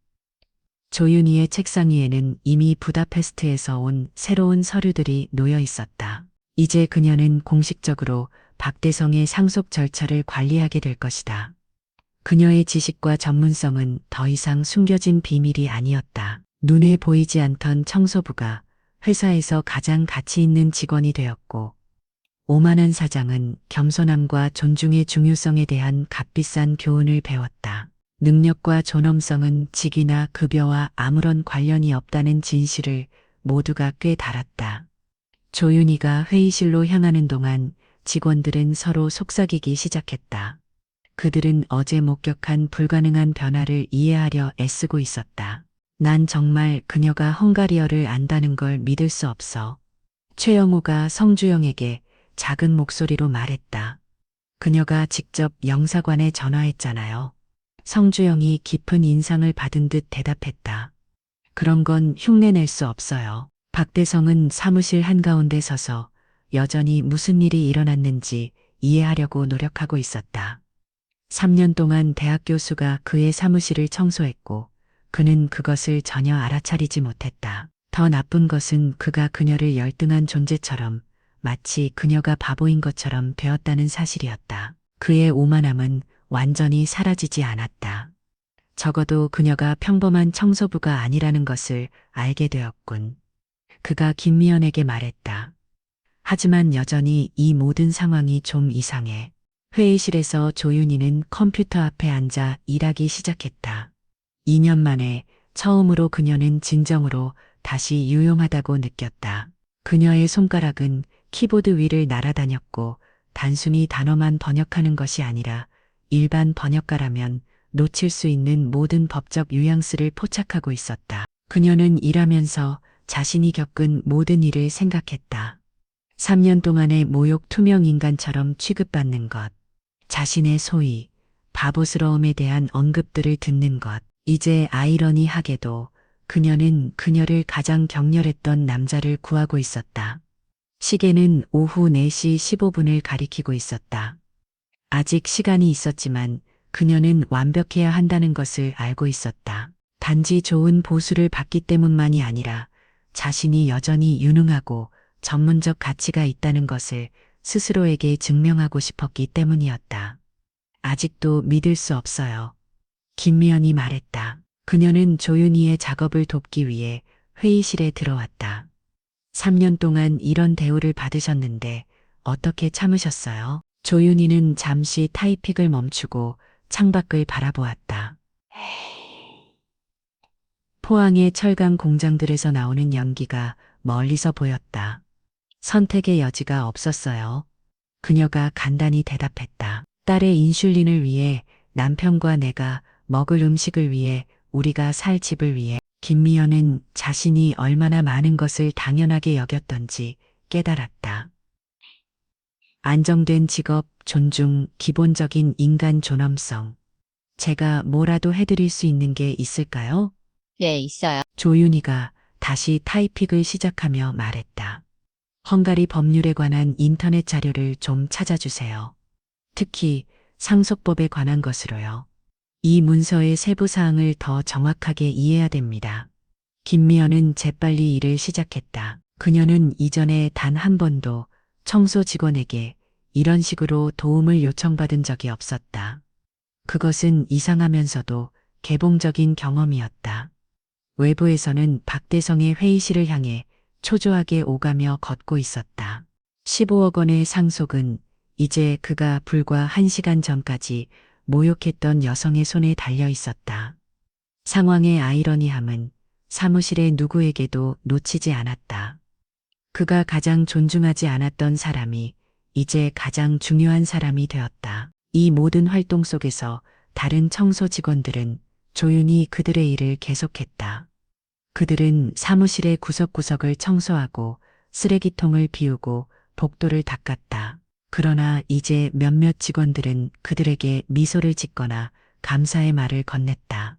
조윤희의 책상 위에는 이미 부다페스트에서 온 새로운 서류들이 놓여 있었다. 이제 그녀는 공식적으로 박대성의 상속 절차를 관리하게 될 것이다. 그녀의 지식과 전문성은 더 이상 숨겨진 비밀이 아니었다. 눈에 보이지 않던 청소부가 회사에서 가장 가치 있는 직원이 되었고, 오만한 사장은 겸손함과 존중의 중요성에 대한 값비싼 교훈을 배웠다. 능력과 존엄성은 직위나 급여와 아무런 관련이 없다는 진실을 모두가 꿰달았다. 조윤희가 회의실로 향하는 동안 직원들은 서로 속삭이기 시작했다. 그들은 어제 목격한 불가능한 변화를 이해하려 애쓰고 있었다. 난 정말 그녀가 헝가리어를 안다는 걸 믿을 수 없어. 최영호가 성주영에게 작은 목소리로 말했다. 그녀가 직접 영사관에 전화했잖아요. 성주영이 깊은 인상을 받은 듯 대답했다. 그런 건 흉내낼 수 없어요. 박대성은 사무실 한가운데 서서 여전히 무슨 일이 일어났는지 이해하려고 노력하고 있었다. 3년 동안 대학 교수가 그의 사무실을 청소했고 그는 그것을 전혀 알아차리지 못했다. 더 나쁜 것은 그가 그녀를 열등한 존재처럼 마치 그녀가 바보인 것처럼 되었다는 사실이었다. 그의 오만함은 완전히 사라지지 않았다. 적어도 그녀가 평범한 청소부가 아니라는 것을 알게 되었군. 그가 김미연에게 말했다. 하지만 여전히 이 모든 상황이 좀 이상해. 회의실에서 조윤희는 컴퓨터 앞에 앉아 일하기 시작했다. 2년 만에 처음으로 그녀는 진정으로 다시 유용하다고 느꼈다. 그녀의 손가락은 키보드 위를 날아다녔고 단순히 단어만 번역하는 것이 아니라 일반 번역가라면 놓칠 수 있는 모든 법적 뉘앙스를 포착하고 있었다. 그녀는 일하면서 자신이 겪은 모든 일을 생각했다. 3년 동안의 모욕 투명 인간처럼 취급받는 것, 자신의 소위, 바보스러움에 대한 언급들을 듣는 것, 이제 아이러니하게도 그녀는 그녀를 가장 격렬했던 남자를 구하고 있었다. 시계는 오후 4시 15분을 가리키고 있었다. 아직 시간이 있었지만 그녀는 완벽해야 한다는 것을 알고 있었다. 단지 좋은 보수를 받기 때문만이 아니라 자신이 여전히 유능하고 전문적 가치가 있다는 것을 스스로에게 증명하고 싶었기 때문이었다. 아직도 믿을 수 없어요. 김미연이 말했다. 그녀는 조윤희의 작업을 돕기 위해 회의실에 들어왔다. 3년 동안 이런 대우를 받으셨는데 어떻게 참으셨어요? 조윤희는 잠시 타이핑을 멈추고 창밖을 바라보았다. 포항의 철강 공장들에서 나오는 연기가 멀리서 보였다. 선택의 여지가 없었어요. 그녀가 간단히 대답했다. 딸의 인슐린을 위해, 남편과 내가 먹을 음식을 위해, 우리가 살 집을 위해. 김미연은 자신이 얼마나 많은 것을 당연하게 여겼던지 깨달았다. 안정된 직업, 존중, 기본적인 인간 존엄성. 제가 뭐라도 해드릴 수 있는 게 있을까요? 네, 있어요. 조윤희가 다시 타이핑을 시작하며 말했다. 헝가리 법률에 관한 인터넷 자료를 좀 찾아주세요. 특히 상속법에 관한 것으로요. 이 문서의 세부 사항을 더 정확하게 이해해야 됩니다. 김미연은 재빨리 일을 시작했다. 그녀는 이전에 단 한 번도 청소 직원에게 이런 식으로 도움을 요청받은 적이 없었다. 그것은 이상하면서도 개봉적인 경험이었다. 외부에서는 박대성의 회의실을 향해 초조하게 오가며 걷고 있었다. 15억 원의 상속은 이제 그가 불과 1시간 전까지 모욕했던 여성의 손에 달려 있었다. 상황의 아이러니함은 사무실의 누구에게도 놓치지 않았다. 그가 가장 존중하지 않았던 사람이 이제 가장 중요한 사람이 되었다. 이 모든 활동 속에서 다른 청소 직원들은 조용히 그들의 일을 계속했다. 그들은 사무실의 구석구석을 청소하고 쓰레기통을 비우고 복도를 닦았다. 그러나 이제 몇몇 직원들은 그들에게 미소를 짓거나 감사의 말을 건넸다.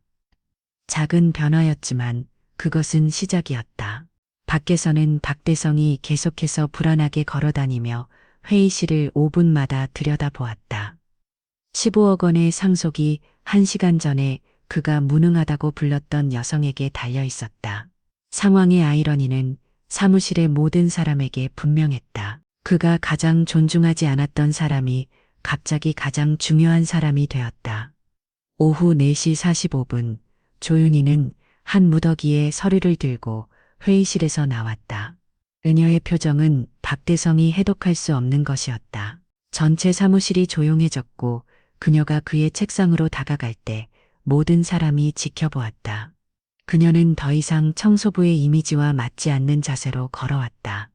작은 변화였지만 그것은 시작이었다. 밖에서는 박대성이 계속해서 불안하게 걸어다니며 회의실을 5분마다 들여다보았다. 15억 원의 상속이 1시간 전에 그가 무능하다고 불렀던 여성에게 달려 있었다. 상황의 아이러니는 사무실의 모든 사람에게 분명했다. 그가 가장 존중하지 않았던 사람이 갑자기 가장 중요한 사람이 되었다. 오후 4시 45분, 조윤희는 한 무더기에 서류를 들고 회의실에서 나왔다. 그녀의 표정은 박대성이 해독할 수 없는 것이었다. 전체 사무실이 조용해졌고 그녀가 그의 책상으로 다가갈 때 모든 사람이 지켜보았다. 그녀는 더 이상 청소부의 이미지와 맞지 않는 자세로 걸어왔다.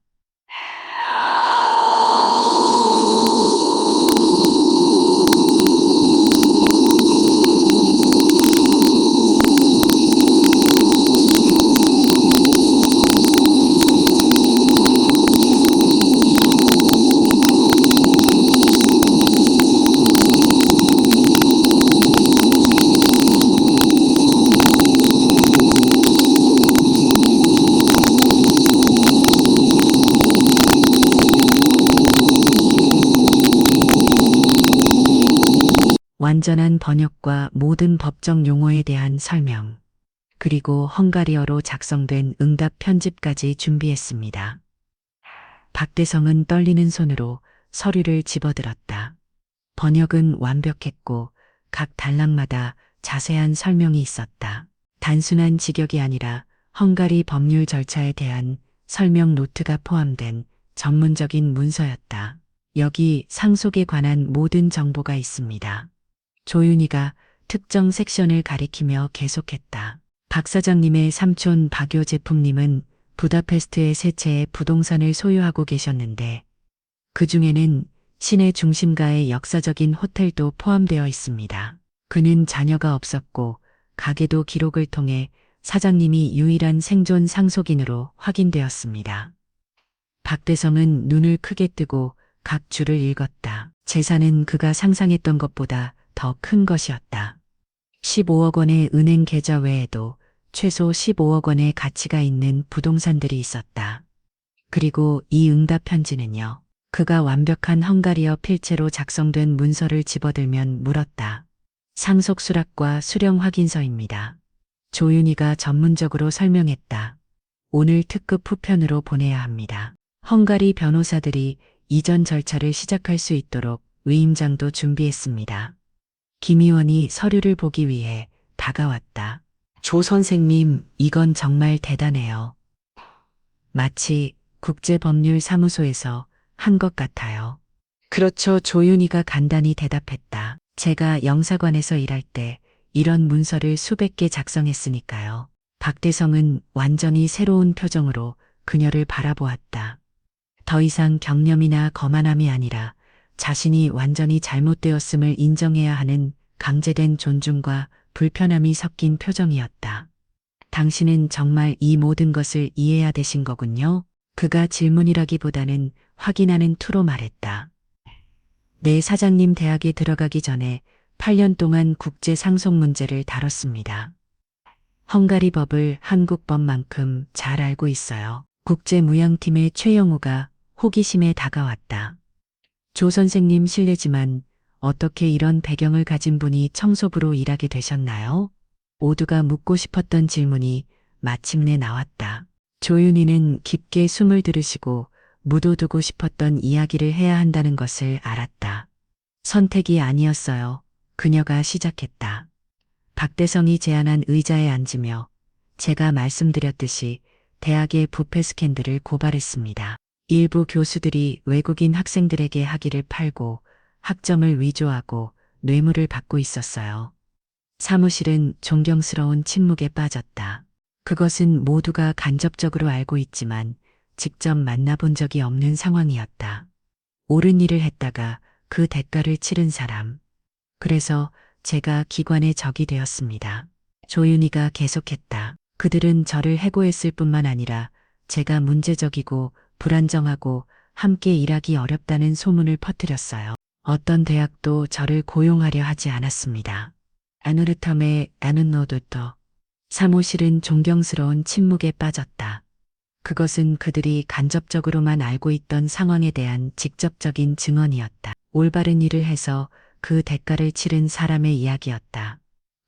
완전한 번역과 모든 법적 용어에 대한 설명, 그리고 헝가리어로 작성된 응답 편집까지 준비했습니다. 박대성은 떨리는 손으로 서류를 집어들었다. 번역은 완벽했고 각 단락마다 자세한 설명이 있었다. 단순한 직역이 아니라 헝가리 법률 절차에 대한 설명 노트가 포함된 전문적인 문서였다. 여기 상속에 관한 모든 정보가 있습니다. 조윤희가 특정 섹션을 가리키며 계속했다. 박 사장님의 삼촌 박요 제품님은 부다페스트의 세 채의 부동산을 소유하고 계셨는데 그 중에는 시내 중심가의 역사적인 호텔도 포함되어 있습니다. 그는 자녀가 없었고 가게도 기록을 통해 사장님이 유일한 생존 상속인으로 확인되었습니다. 박대성은 눈을 크게 뜨고 각 줄을 읽었다. 재산은 그가 상상했던 것보다 더 큰 것이었다. 15억 원의 은행 계좌 외에도 최소 15억 원의 가치가 있는 부동산들이 있었다. 그리고 이 응답 편지는요. 그가 완벽한 헝가리어 필체로 작성된 문서를 집어들면 물었다. 상속 수락과 수령 확인서입니다. 조윤희가 전문적으로 설명했다. 오늘 특급 후편으로 보내야 합니다. 헝가리 변호사들이 이전 절차를 시작할 수 있도록 위임장도 준비했습니다. 김 의원이 서류를 보기 위해 다가왔다. 조 선생님, 이건 정말 대단해요. 마치 국제법률사무소에서 한 것 같아요. 그렇죠. 조윤희가 간단히 대답했다. 제가 영사관에서 일할 때 이런 문서를 수백 개 작성했으니까요. 박대성은 완전히 새로운 표정으로 그녀를 바라보았다. 더 이상 경념이나 거만함이 아니라 자신이 완전히 잘못되었음을 인정해야 하는 강제된 존중과 불편함이 섞인 표정이었다. 당신은 정말 이 모든 것을 이해해야 되신 거군요. 그가 질문이라기보다는 확인하는 투로 말했다. 네, 사장님 대학에 들어가기 전에 8년 동안 국제 상속 문제를 다뤘습니다. 헝가리 법을 한국 법만큼 잘 알고 있어요. 국제무양팀의 최영우가 호기심에 다가왔다. 조 선생님 실례지만 어떻게 이런 배경을 가진 분이 청소부로 일하게 되셨나요? 모두가 묻고 싶었던 질문이 마침내 나왔다. 조윤희는 깊게 숨을 들이쉬고 묻어두고 싶었던 이야기를 해야 한다는 것을 알았다. 선택이 아니었어요. 그녀가 시작했다. 박대성이 제안한 의자에 앉으며 제가 말씀드렸듯이 대학의 부패 스캔들을 고발했습니다. 일부 교수들이 외국인 학생들에게 학위를 팔고 학점을 위조하고 뇌물을 받고 있었어요. 사무실은 존경스러운 침묵에 빠졌다. 그것은 모두가 간접적으로 알고 있지만 직접 만나본 적이 없는 상황이었다. 옳은 일을 했다가 그 대가를 치른 사람. 그래서 제가 기관의 적이 되었습니다. 조윤희가 계속했다. 그들은 저를 해고했을 뿐만 아니라 제가 문제적이고 불안정하고 함께 일하기 어렵다는 소문을 퍼뜨렸어요. 어떤 대학도 저를 고용하려 하지 않았습니다. 아누르텀의 아눈노도터. 사무실은 존경스러운 침묵에 빠졌다. 그것은 그들이 간접적으로만 알고 있던 상황에 대한 직접적인 증언이었다. 올바른 일을 해서 그 대가를 치른 사람의 이야기였다.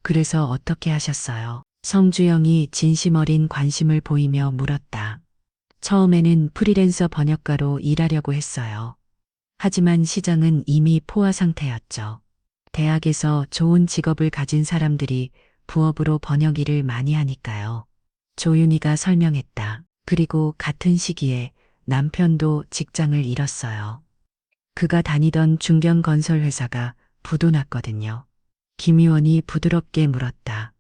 그래서 어떻게 하셨어요? 성주영이 진심 어린 관심을 보이며 물었다. 처음에는 프리랜서 번역가로 일하려고 했어요. 하지만 시장은 이미 포화 상태였죠. 대학에서 좋은 직업을 가진 사람들이 부업으로 번역 일을 많이 하니까요. 조윤희가 설명했다. 그리고 같은 시기에 남편도 직장을 잃었어요. 그가 다니던 중견건설회사가 부도 났거든요. 김 의원이 부드럽게 물었다.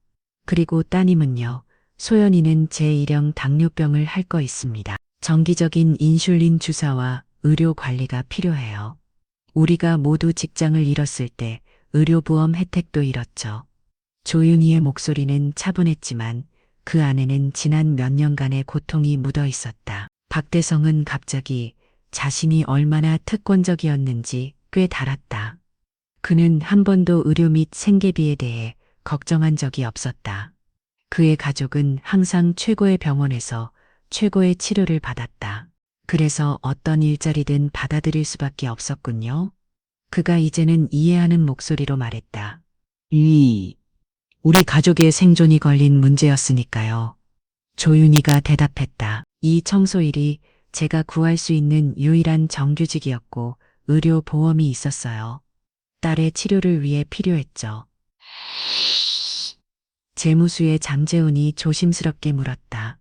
그리고 따님은요. 소연이는 제1형 당뇨병을 할 거 있습니다. 정기적인 인슐린 주사와 의료 관리가 필요해요. 우리가 모두 직장을 잃었을 때 의료보험 혜택도 잃었죠. 조윤희의 목소리는 차분했지만 그 안에는 지난 몇 년간의 고통이 묻어 있었다. 박대성은 갑자기 자신이 얼마나 특권적이었는지 꽤 달았다. 그는 한 번도 의료 및 생계비에 대해 걱정한 적이 없었다. 그의 가족은 항상 최고의 병원에서 최고의 치료를 받았다. 그래서 어떤 일자리든 받아들일 수밖에 없었군요. 그가 이제는 이해하는 목소리로 말했다. 우리 가족의 생존이 걸린 문제였으니까요. 조윤희가 대답했다. 이 청소일이 제가 구할 수 있는 유일한 정규직이었고 의료보험이 있었어요. 딸의 치료를 위해 필요했죠. 재무수의 장재훈이 조심스럽게 물었다.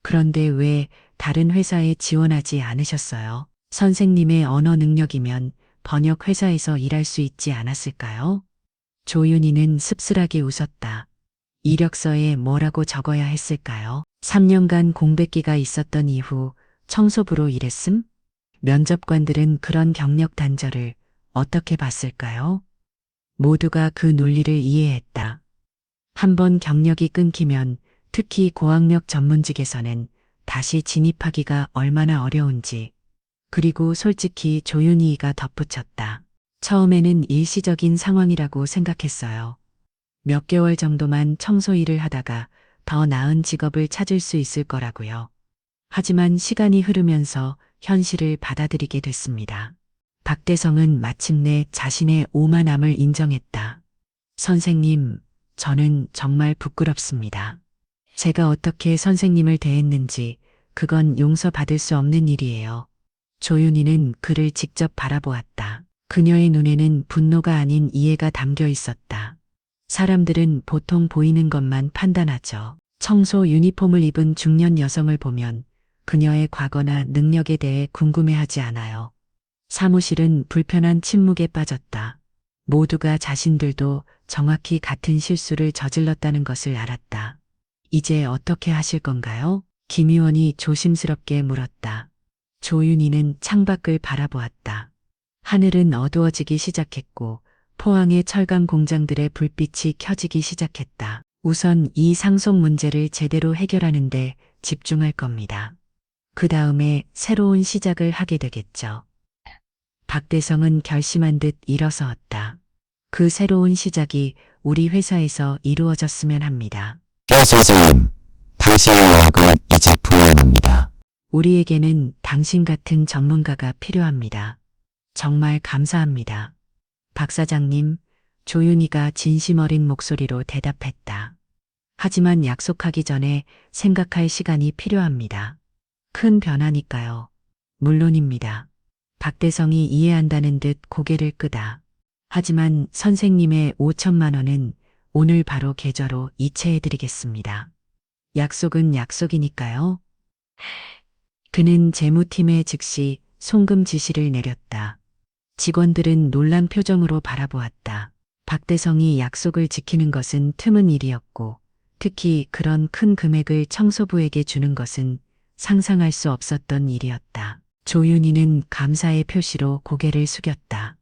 그런데 왜 다른 회사에 지원하지 않으셨어요? 선생님의 언어 능력이면 번역 회사에서 일할 수 있지 않았을까요? 조윤희는 씁쓸하게 웃었다. 이력서에 뭐라고 적어야 했을까요? 3년간 공백기가 있었던 이후 청소부로 일했음? 면접관들은 그런 경력 단절을 어떻게 봤을까요? 모두가 그 논리를 이해했다. 한번 경력이 끊기면 특히 고학력 전문직에서는 다시 진입하기가 얼마나 어려운지. 그리고 솔직히 조윤희가 덧붙였다. 처음에는 일시적인 상황이라고 생각했어요. 몇 개월 정도만 청소 일을 하다가 더 나은 직업을 찾을 수 있을 거라고요. 하지만 시간이 흐르면서 현실을 받아들이게 됐습니다. 박대성은 마침내 자신의 오만함을 인정했다. 선생님, 저는 정말 부끄럽습니다. 제가 어떻게 선생님을 대했는지 그건 용서받을 수 없는 일이에요. 조윤희는 그를 직접 바라보았다. 그녀의 눈에는 분노가 아닌 이해가 담겨 있었다. 사람들은 보통 보이는 것만 판단하죠. 청소 유니폼을 입은 중년 여성을 보면 그녀의 과거나 능력에 대해 궁금해하지 않아요. 사무실은 불편한 침묵에 빠졌다. 모두가 자신들도 정확히 같은 실수를 저질렀다는 것을 알았다. 이제 어떻게 하실 건가요? 김 의원이 조심스럽게 물었다. 조윤희는 창밖을 바라보았다. 하늘은 어두워지기 시작했고 포항의 철강 공장들의 불빛이 켜지기 시작했다. 우선 이 상속 문제를 제대로 해결하는 데 집중할 겁니다. 그 다음에 새로운 시작을 하게 되겠죠. 박대성은 결심한 듯 일어섰다. 그 새로운 시작이 우리 회사에서 이루어졌으면 합니다. 선생님, 당신의 의학은 이제 불가능합니다. 우리에게는 당신 같은 전문가가 필요합니다. 정말 감사합니다. 박 사장님, 조윤희가 진심 어린 목소리로 대답했다. 하지만 약속하기 전에 생각할 시간이 필요합니다. 큰 변화니까요. 물론입니다. 박대성이 이해한다는 듯 고개를 끄다. 하지만 선생님의 5천만 원은 오늘 바로 계좌로 이체해드리겠습니다. 약속은 약속이니까요. 그는 재무팀에 즉시 송금 지시를 내렸다. 직원들은 놀란 표정으로 바라보았다. 박대성이 약속을 지키는 것은 드문 일이었고 특히 그런 큰 금액을 청소부에게 주는 것은 상상할 수 없었던 일이었다. 조윤희는 감사의 표시로 고개를 숙였다.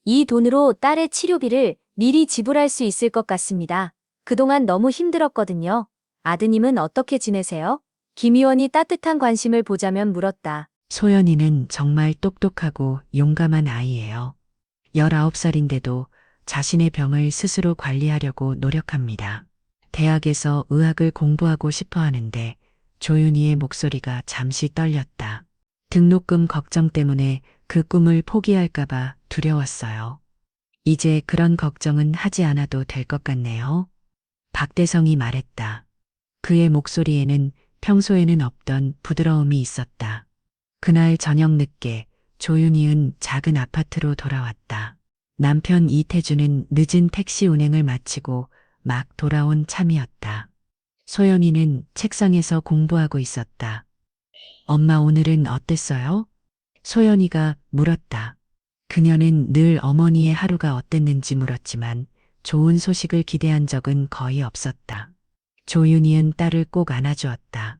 이 돈으로 딸의 치료비를 미리 지불할 수 있을 것 같습니다. 그동안 너무 힘들었거든요. 아드님은 어떻게 지내세요? 김 의원이 따뜻한 관심을 보자면 물었다. 소연이는 정말 똑똑하고 용감한 아이예요. 19살인데도 자신의 병을 스스로 관리하려고 노력합니다. 대학에서 의학을 공부하고 싶어 하는데 조윤희의 목소리가 잠시 떨렸다. 등록금 걱정 때문에 그 꿈을 포기할까봐 두려웠어요. 이제 그런 걱정은 하지 않아도 될 것 같네요. 박대성이 말했다. 그의 목소리에는 평소에는 없던 부드러움이 있었다. 그날 저녁 늦게 조윤희은 작은 아파트로 돌아왔다. 남편 이태주는 늦은 택시 운행을 마치고 막 돌아온 참이었다. 소연이는 책상에서 공부하고 있었다. 엄마 오늘은 어땠어요? 소연이가 물었다. 그녀는 늘 어머니의 하루가 어땠는지 물었지만 좋은 소식을 기대한 적은 거의 없었다. 조윤희은 딸을 꼭 안아주었다.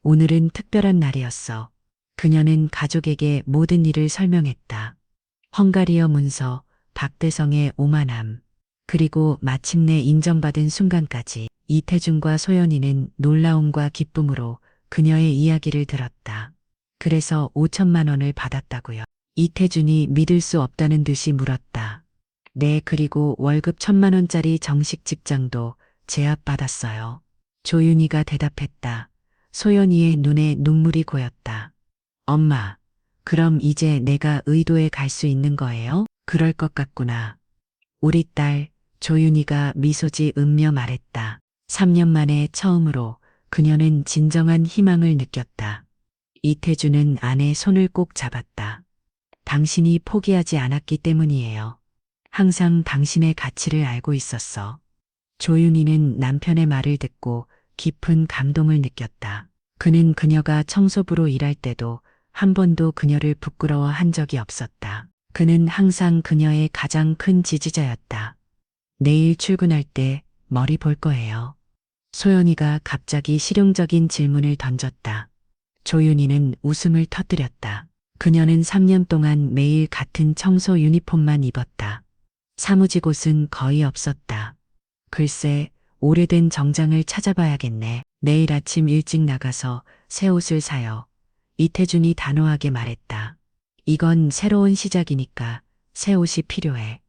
오늘은 특별한 날이었어. 그녀는 가족에게 모든 일을 설명했다. 헝가리어 문서, 박대성의 오만함, 그리고 마침내 인정받은 순간까지 이태준과 소연이는 놀라움과 기쁨으로 그녀의 이야기를 들었다. 그래서 5천만 원을 받았다고요. 이태준이 믿을 수 없다는 듯이 물었다. 네, 그리고 월급 1,000만 원짜리 정식 직장도 제압받았어요. 조윤희가 대답했다. 소연이의 눈에 눈물이 고였다. 엄마, 그럼 이제 내가 의도에 갈 수 있는 거예요? 그럴 것 같구나. 우리 딸, 조윤희가 미소 지으며 말했다. 3년 만에 처음으로 그녀는 진정한 희망을 느꼈다. 이태주는 아내 손을 꼭 잡았다. 당신이 포기하지 않았기 때문이에요. 항상 당신의 가치를 알고 있었어. 조윤희는 남편의 말을 듣고 깊은 감동을 느꼈다. 그는 그녀가 청소부로 일할 때도 한 번도 그녀를 부끄러워한 적이 없었다. 그는 항상 그녀의 가장 큰 지지자였다. 내일 출근할 때 머리 볼 거예요. 소연이가 갑자기 실용적인 질문을 던졌다. 조윤희는 웃음을 터뜨렸다. 그녀는 3년 동안 매일 같은 청소 유니폼만 입었다. 사무직 옷은 거의 없었다. 글쎄, 오래된 정장을 찾아봐야겠네. 내일 아침 일찍 나가서 새 옷을 사요. 이태준이 단호하게 말했다. 이건 새로운 시작이니까 새 옷이 필요해.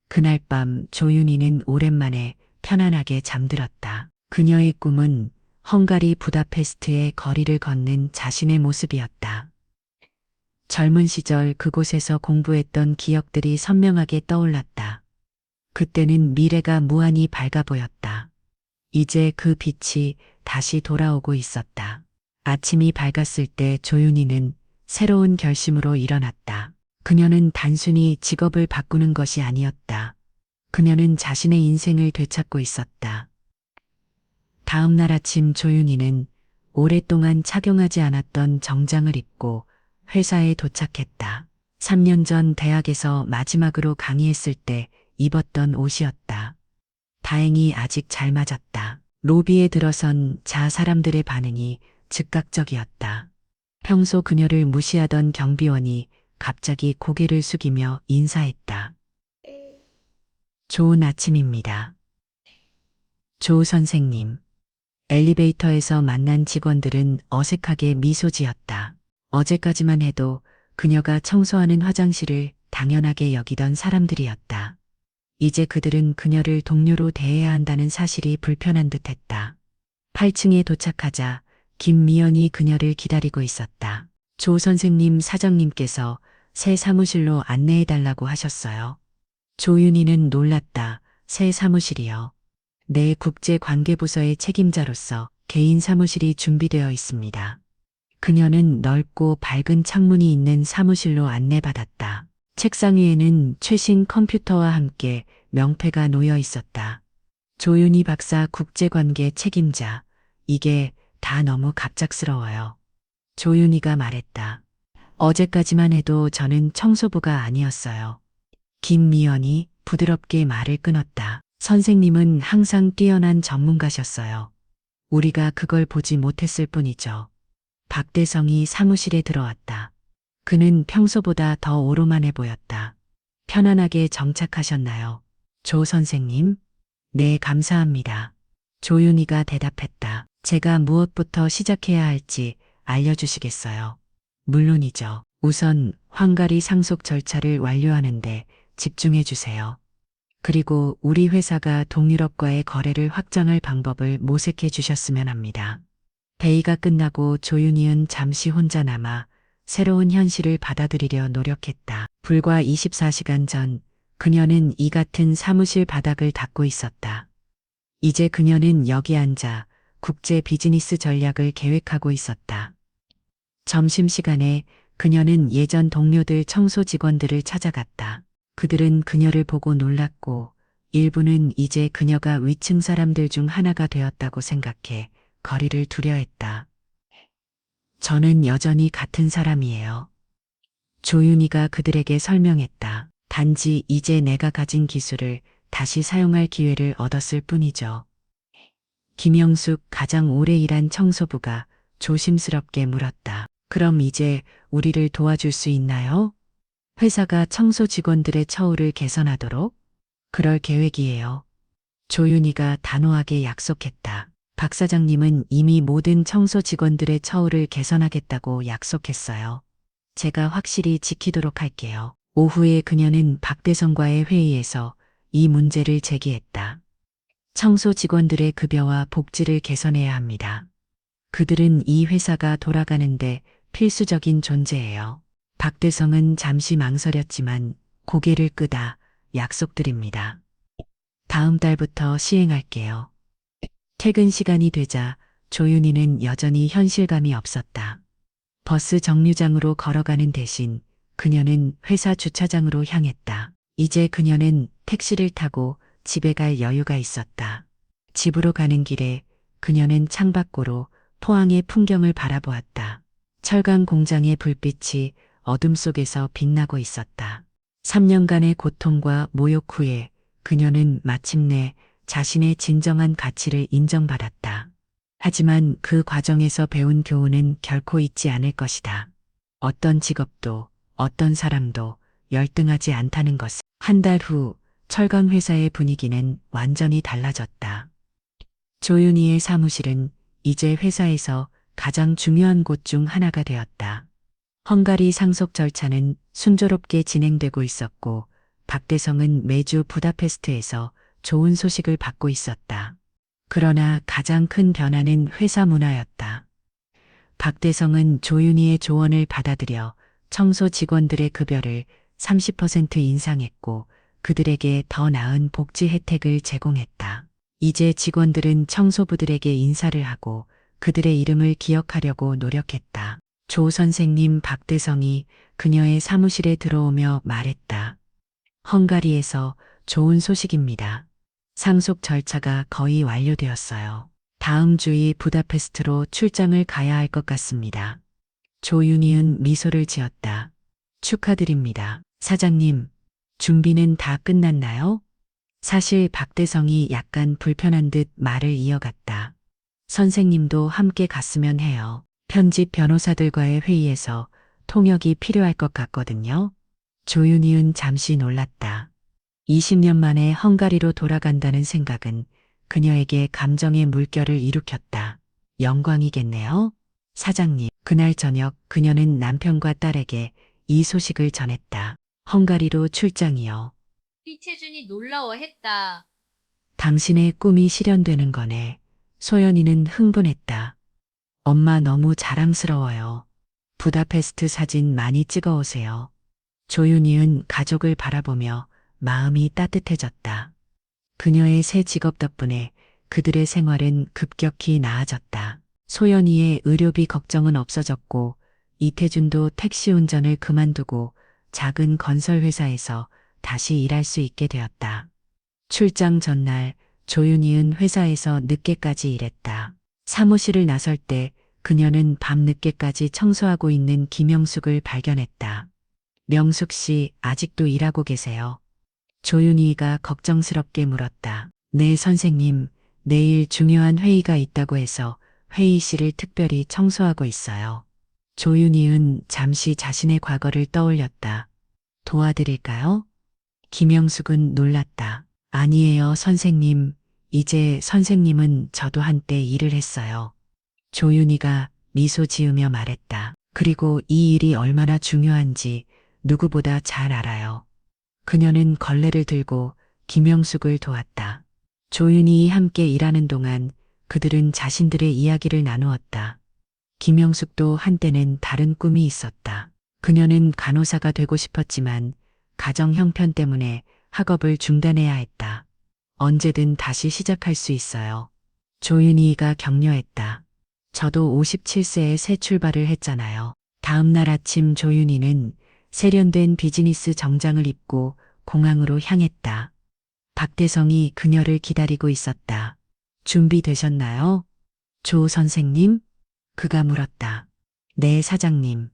그날 밤 조윤희는 오랜만에 편안하게 잠들었다. 그녀의 꿈은 헝가리 부다페스트의 거리를 걷는 자신의 모습이었다. 젊은 시절 그곳에서 공부했던 기억들이 선명하게 떠올랐다. 그때는 미래가 무한히 밝아 보였다. 이제 그 빛이 다시 돌아오고 있었다. 아침이 밝았을 때 조윤희는 새로운 결심으로 일어났다. 그녀는 단순히 직업을 바꾸는 것이 아니었다. 그녀는 자신의 인생을 되찾고 있었다. 다음 날 아침 조윤희는 오랫동안 착용하지 않았던 정장을 입고 회사에 도착했다. 3년 전 대학에서 마지막으로 강의했을 때 입었던 옷이었다. 다행히 아직 잘 맞았다. 로비에 들어선 사람들의 반응이 즉각적이었다. 평소 그녀를 무시하던 경비원이 갑자기 고개를 숙이며 인사했다. 좋은 아침입니다. 조 선생님. 엘리베이터에서 만난 직원들은 어색하게 미소 지었다. 어제까지만 해도 그녀가 청소하는 화장실을 당연하게 여기던 사람들이었다. 이제 그들은 그녀를 동료로 대해야 한다는 사실이 불편한 듯했다. 8층에 도착하자 김미연이 그녀를 기다리고 있었다. 조 선생님, 사장님께서 새 사무실로 안내해달라고 하셨어요. 조윤희는 놀랐다. 새 사무실이요. 내 국제관계부서의 책임자로서 개인 사무실이 준비되어 있습니다. 그녀는 넓고 밝은 창문이 있는 사무실로 안내받았다. 책상 위에는 최신 컴퓨터와 함께 명패가 놓여 있었다. 조윤희 박사 국제관계 책임자. 이게 다 너무 갑작스러워요. 조윤희가 말했다. 어제까지만 해도 저는 청소부가 아니었어요. 김미연이 부드럽게 말을 끊었다. 선생님은 항상 뛰어난 전문가셨어요. 우리가 그걸 보지 못했을 뿐이죠. 박대성이 사무실에 들어왔다. 그는 평소보다 더 오로만해 보였다. 편안하게 정착하셨나요? 조 선생님? 네, 감사합니다. 조윤희가 대답했다. 제가 무엇부터 시작해야 할지 알려주시겠어요? 물론이죠. 우선 헝가리 상속 절차를 완료하는데 집중해 주세요. 그리고 우리 회사가 동유럽과의 거래를 확장할 방법을 모색해 주셨으면 합니다. 회의가 끝나고 조윤희는 잠시 혼자 남아 새로운 현실을 받아들이려 노력했다. 불과 24시간 전 그녀는 이 같은 사무실 바닥을 닦고 있었다. 이제 그녀는 여기 앉아 국제 비즈니스 전략을 계획하고 있었다. 점심시간에 그녀는 예전 동료들 청소 직원들을 찾아갔다. 그들은 그녀를 보고 놀랐고 일부는 이제 그녀가 위층 사람들 중 하나가 되었다고 생각해 거리를 두려했다. 저는 여전히 같은 사람이에요. 조윤희가 그들에게 설명했다. 단지 이제 내가 가진 기술을 다시 사용할 기회를 얻었을 뿐이죠. 김영숙, 가장 오래 일한 청소부가 조심스럽게 물었다. 그럼 이제 우리를 도와줄 수 있나요? 회사가 청소 직원들의 처우를 개선하도록? 그럴 계획이에요. 조윤희가 단호하게 약속했다. 박 사장님은 이미 모든 청소 직원들의 처우를 개선하겠다고 약속했어요. 제가 확실히 지키도록 할게요. 오후에 그녀는 박대성과의 회의에서 이 문제를 제기했다. 청소 직원들의 급여와 복지를 개선해야 합니다. 그들은 이 회사가 돌아가는데 필수적인 존재예요. 박대성은 잠시 망설였지만 고개를 끄다 약속드립니다. 다음 달부터 시행할게요. 퇴근 시간이 되자 조윤희는 여전히 현실감이 없었다. 버스 정류장으로 걸어가는 대신 그녀는 회사 주차장으로 향했다. 이제 그녀는 택시를 타고 집에 갈 여유가 있었다. 집으로 가는 길에 그녀는 창밖으로 포항의 풍경을 바라보았다. 철강 공장의 불빛이 어둠 속에서 빛나고 있었다. 3년간의 고통과 모욕 후에 그녀는 마침내 자신의 진정한 가치를 인정받았다. 하지만 그 과정에서 배운 교훈은 결코 잊지 않을 것이다. 어떤 직업도 어떤 사람도 열등하지 않다는 것을. 한 달 후 철강 회사의 분위기는 완전히 달라졌다. 조윤희의 사무실은 이제 회사에서 가장 중요한 곳 중 하나가 되었다. 헝가리 상속 절차는 순조롭게 진행되고 있었고 박대성은 매주 부다페스트에서 좋은 소식을 받고 있었다. 그러나 가장 큰 변화는 회사 문화였다. 박대성은 조윤희의 조언을 받아들여 청소 직원들의 급여를 30% 인상했고 그들에게 더 나은 복지 혜택을 제공했다. 이제 직원들은 청소부들에게 인사를 하고 그들의 이름을 기억하려고 노력했다. 조 선생님, 박대성이 그녀의 사무실에 들어오며 말했다. 헝가리에서 좋은 소식입니다. 상속 절차가 거의 완료되었어요. 다음 주에 부다페스트로 출장을 가야 할 것 같습니다. 조윤희은 미소를 지었다. 축하드립니다. 사장님, 준비는 다 끝났나요? 사실 박대성이 약간 불편한 듯 말을 이어갔다. 선생님도 함께 갔으면 해요. 편집 변호사들과의 회의에서 통역이 필요할 것 같거든요. 조윤희은 잠시 놀랐다. 20년 만에 헝가리로 돌아간다는 생각은 그녀에게 감정의 물결을 일으켰다. 영광이겠네요. 사장님, 그날 저녁 그녀는 남편과 딸에게 이 소식을 전했다. 헝가리로 출장이요. 이채준이 놀라워했다. 당신의 꿈이 실현되는 거네. 소연이는 흥분했다. 엄마 너무 자랑스러워요. 부다페스트 사진 많이 찍어 오세요. 조윤희은 가족을 바라보며 마음이 따뜻해졌다. 그녀의 새 직업 덕분에 그들의 생활은 급격히 나아졌다. 소연이의 의료비 걱정은 없어졌고 이태준도 택시 운전을 그만두고 작은 건설회사에서 다시 일할 수 있게 되었다. 출장 전날 조윤희은 회사에서 늦게까지 일했다. 사무실을 나설 때 그녀는 밤늦게까지 청소하고 있는 김영숙을 발견했다. 명숙 씨, 아직도 일하고 계세요? 조윤희가 걱정스럽게 물었다. 네, 선생님. 내일 중요한 회의가 있다고 해서 회의실을 특별히 청소하고 있어요. 조윤희은 잠시 자신의 과거를 떠올렸다. 도와드릴까요? 김영숙은 놀랐다. 아니에요, 선생님. 이제 선생님은 저도 한때 일을 했어요. 조윤희가 미소 지으며 말했다. 그리고 이 일이 얼마나 중요한지 누구보다 잘 알아요. 그녀는 걸레를 들고 김영숙을 도왔다. 조윤희 함께 일하는 동안 그들은 자신들의 이야기를 나누었다. 김영숙도 한때는 다른 꿈이 있었다. 그녀는 간호사가 되고 싶었지만 가정 형편 때문에 학업을 중단해야 했다. 언제든 다시 시작할 수 있어요. 조윤희가 격려했다. 저도 57세에 새 출발을 했잖아요. 다음 날 아침 조윤희는 세련된 비즈니스 정장을 입고 공항으로 향했다. 박대성이 그녀를 기다리고 있었다. 준비되셨나요? 조 선생님? 그가 물었다. 네, 사장님.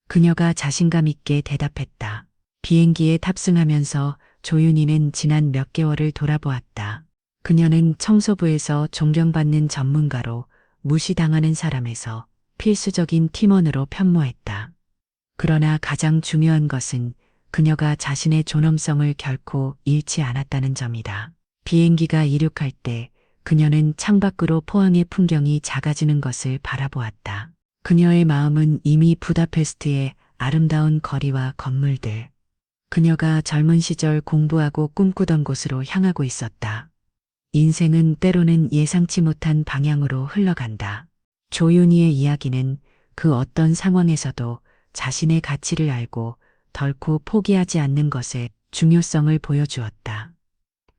그녀가 자신감 있게 대답했다. 비행기에 탑승하면서 조윤희는 지난 몇 개월을 돌아보았다. 그녀는 청소부에서 존경받는 전문가로 무시당하는 사람에서 필수적인 팀원으로 편모했다. 그러나 가장 중요한 것은 그녀가 자신의 존엄성을 결코 잃지 않았다는 점이다. 비행기가 이륙할 때 그녀는 창밖으로 포항의 풍경이 작아지는 것을 바라보았다. 그녀의 마음은 이미 부다페스트의 아름다운 거리와 건물들, 그녀가 젊은 시절 공부하고 꿈꾸던 곳으로 향하고 있었다. 인생은 때로는 예상치 못한 방향으로 흘러간다. 조윤희의 이야기는 그 어떤 상황에서도 자신의 가치를 알고 덜고 포기하지 않는 것의 중요성을 보여주었다.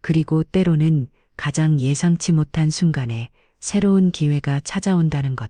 그리고 때로는 가장 예상치 못한 순간에 새로운 기회가 찾아온다는 것.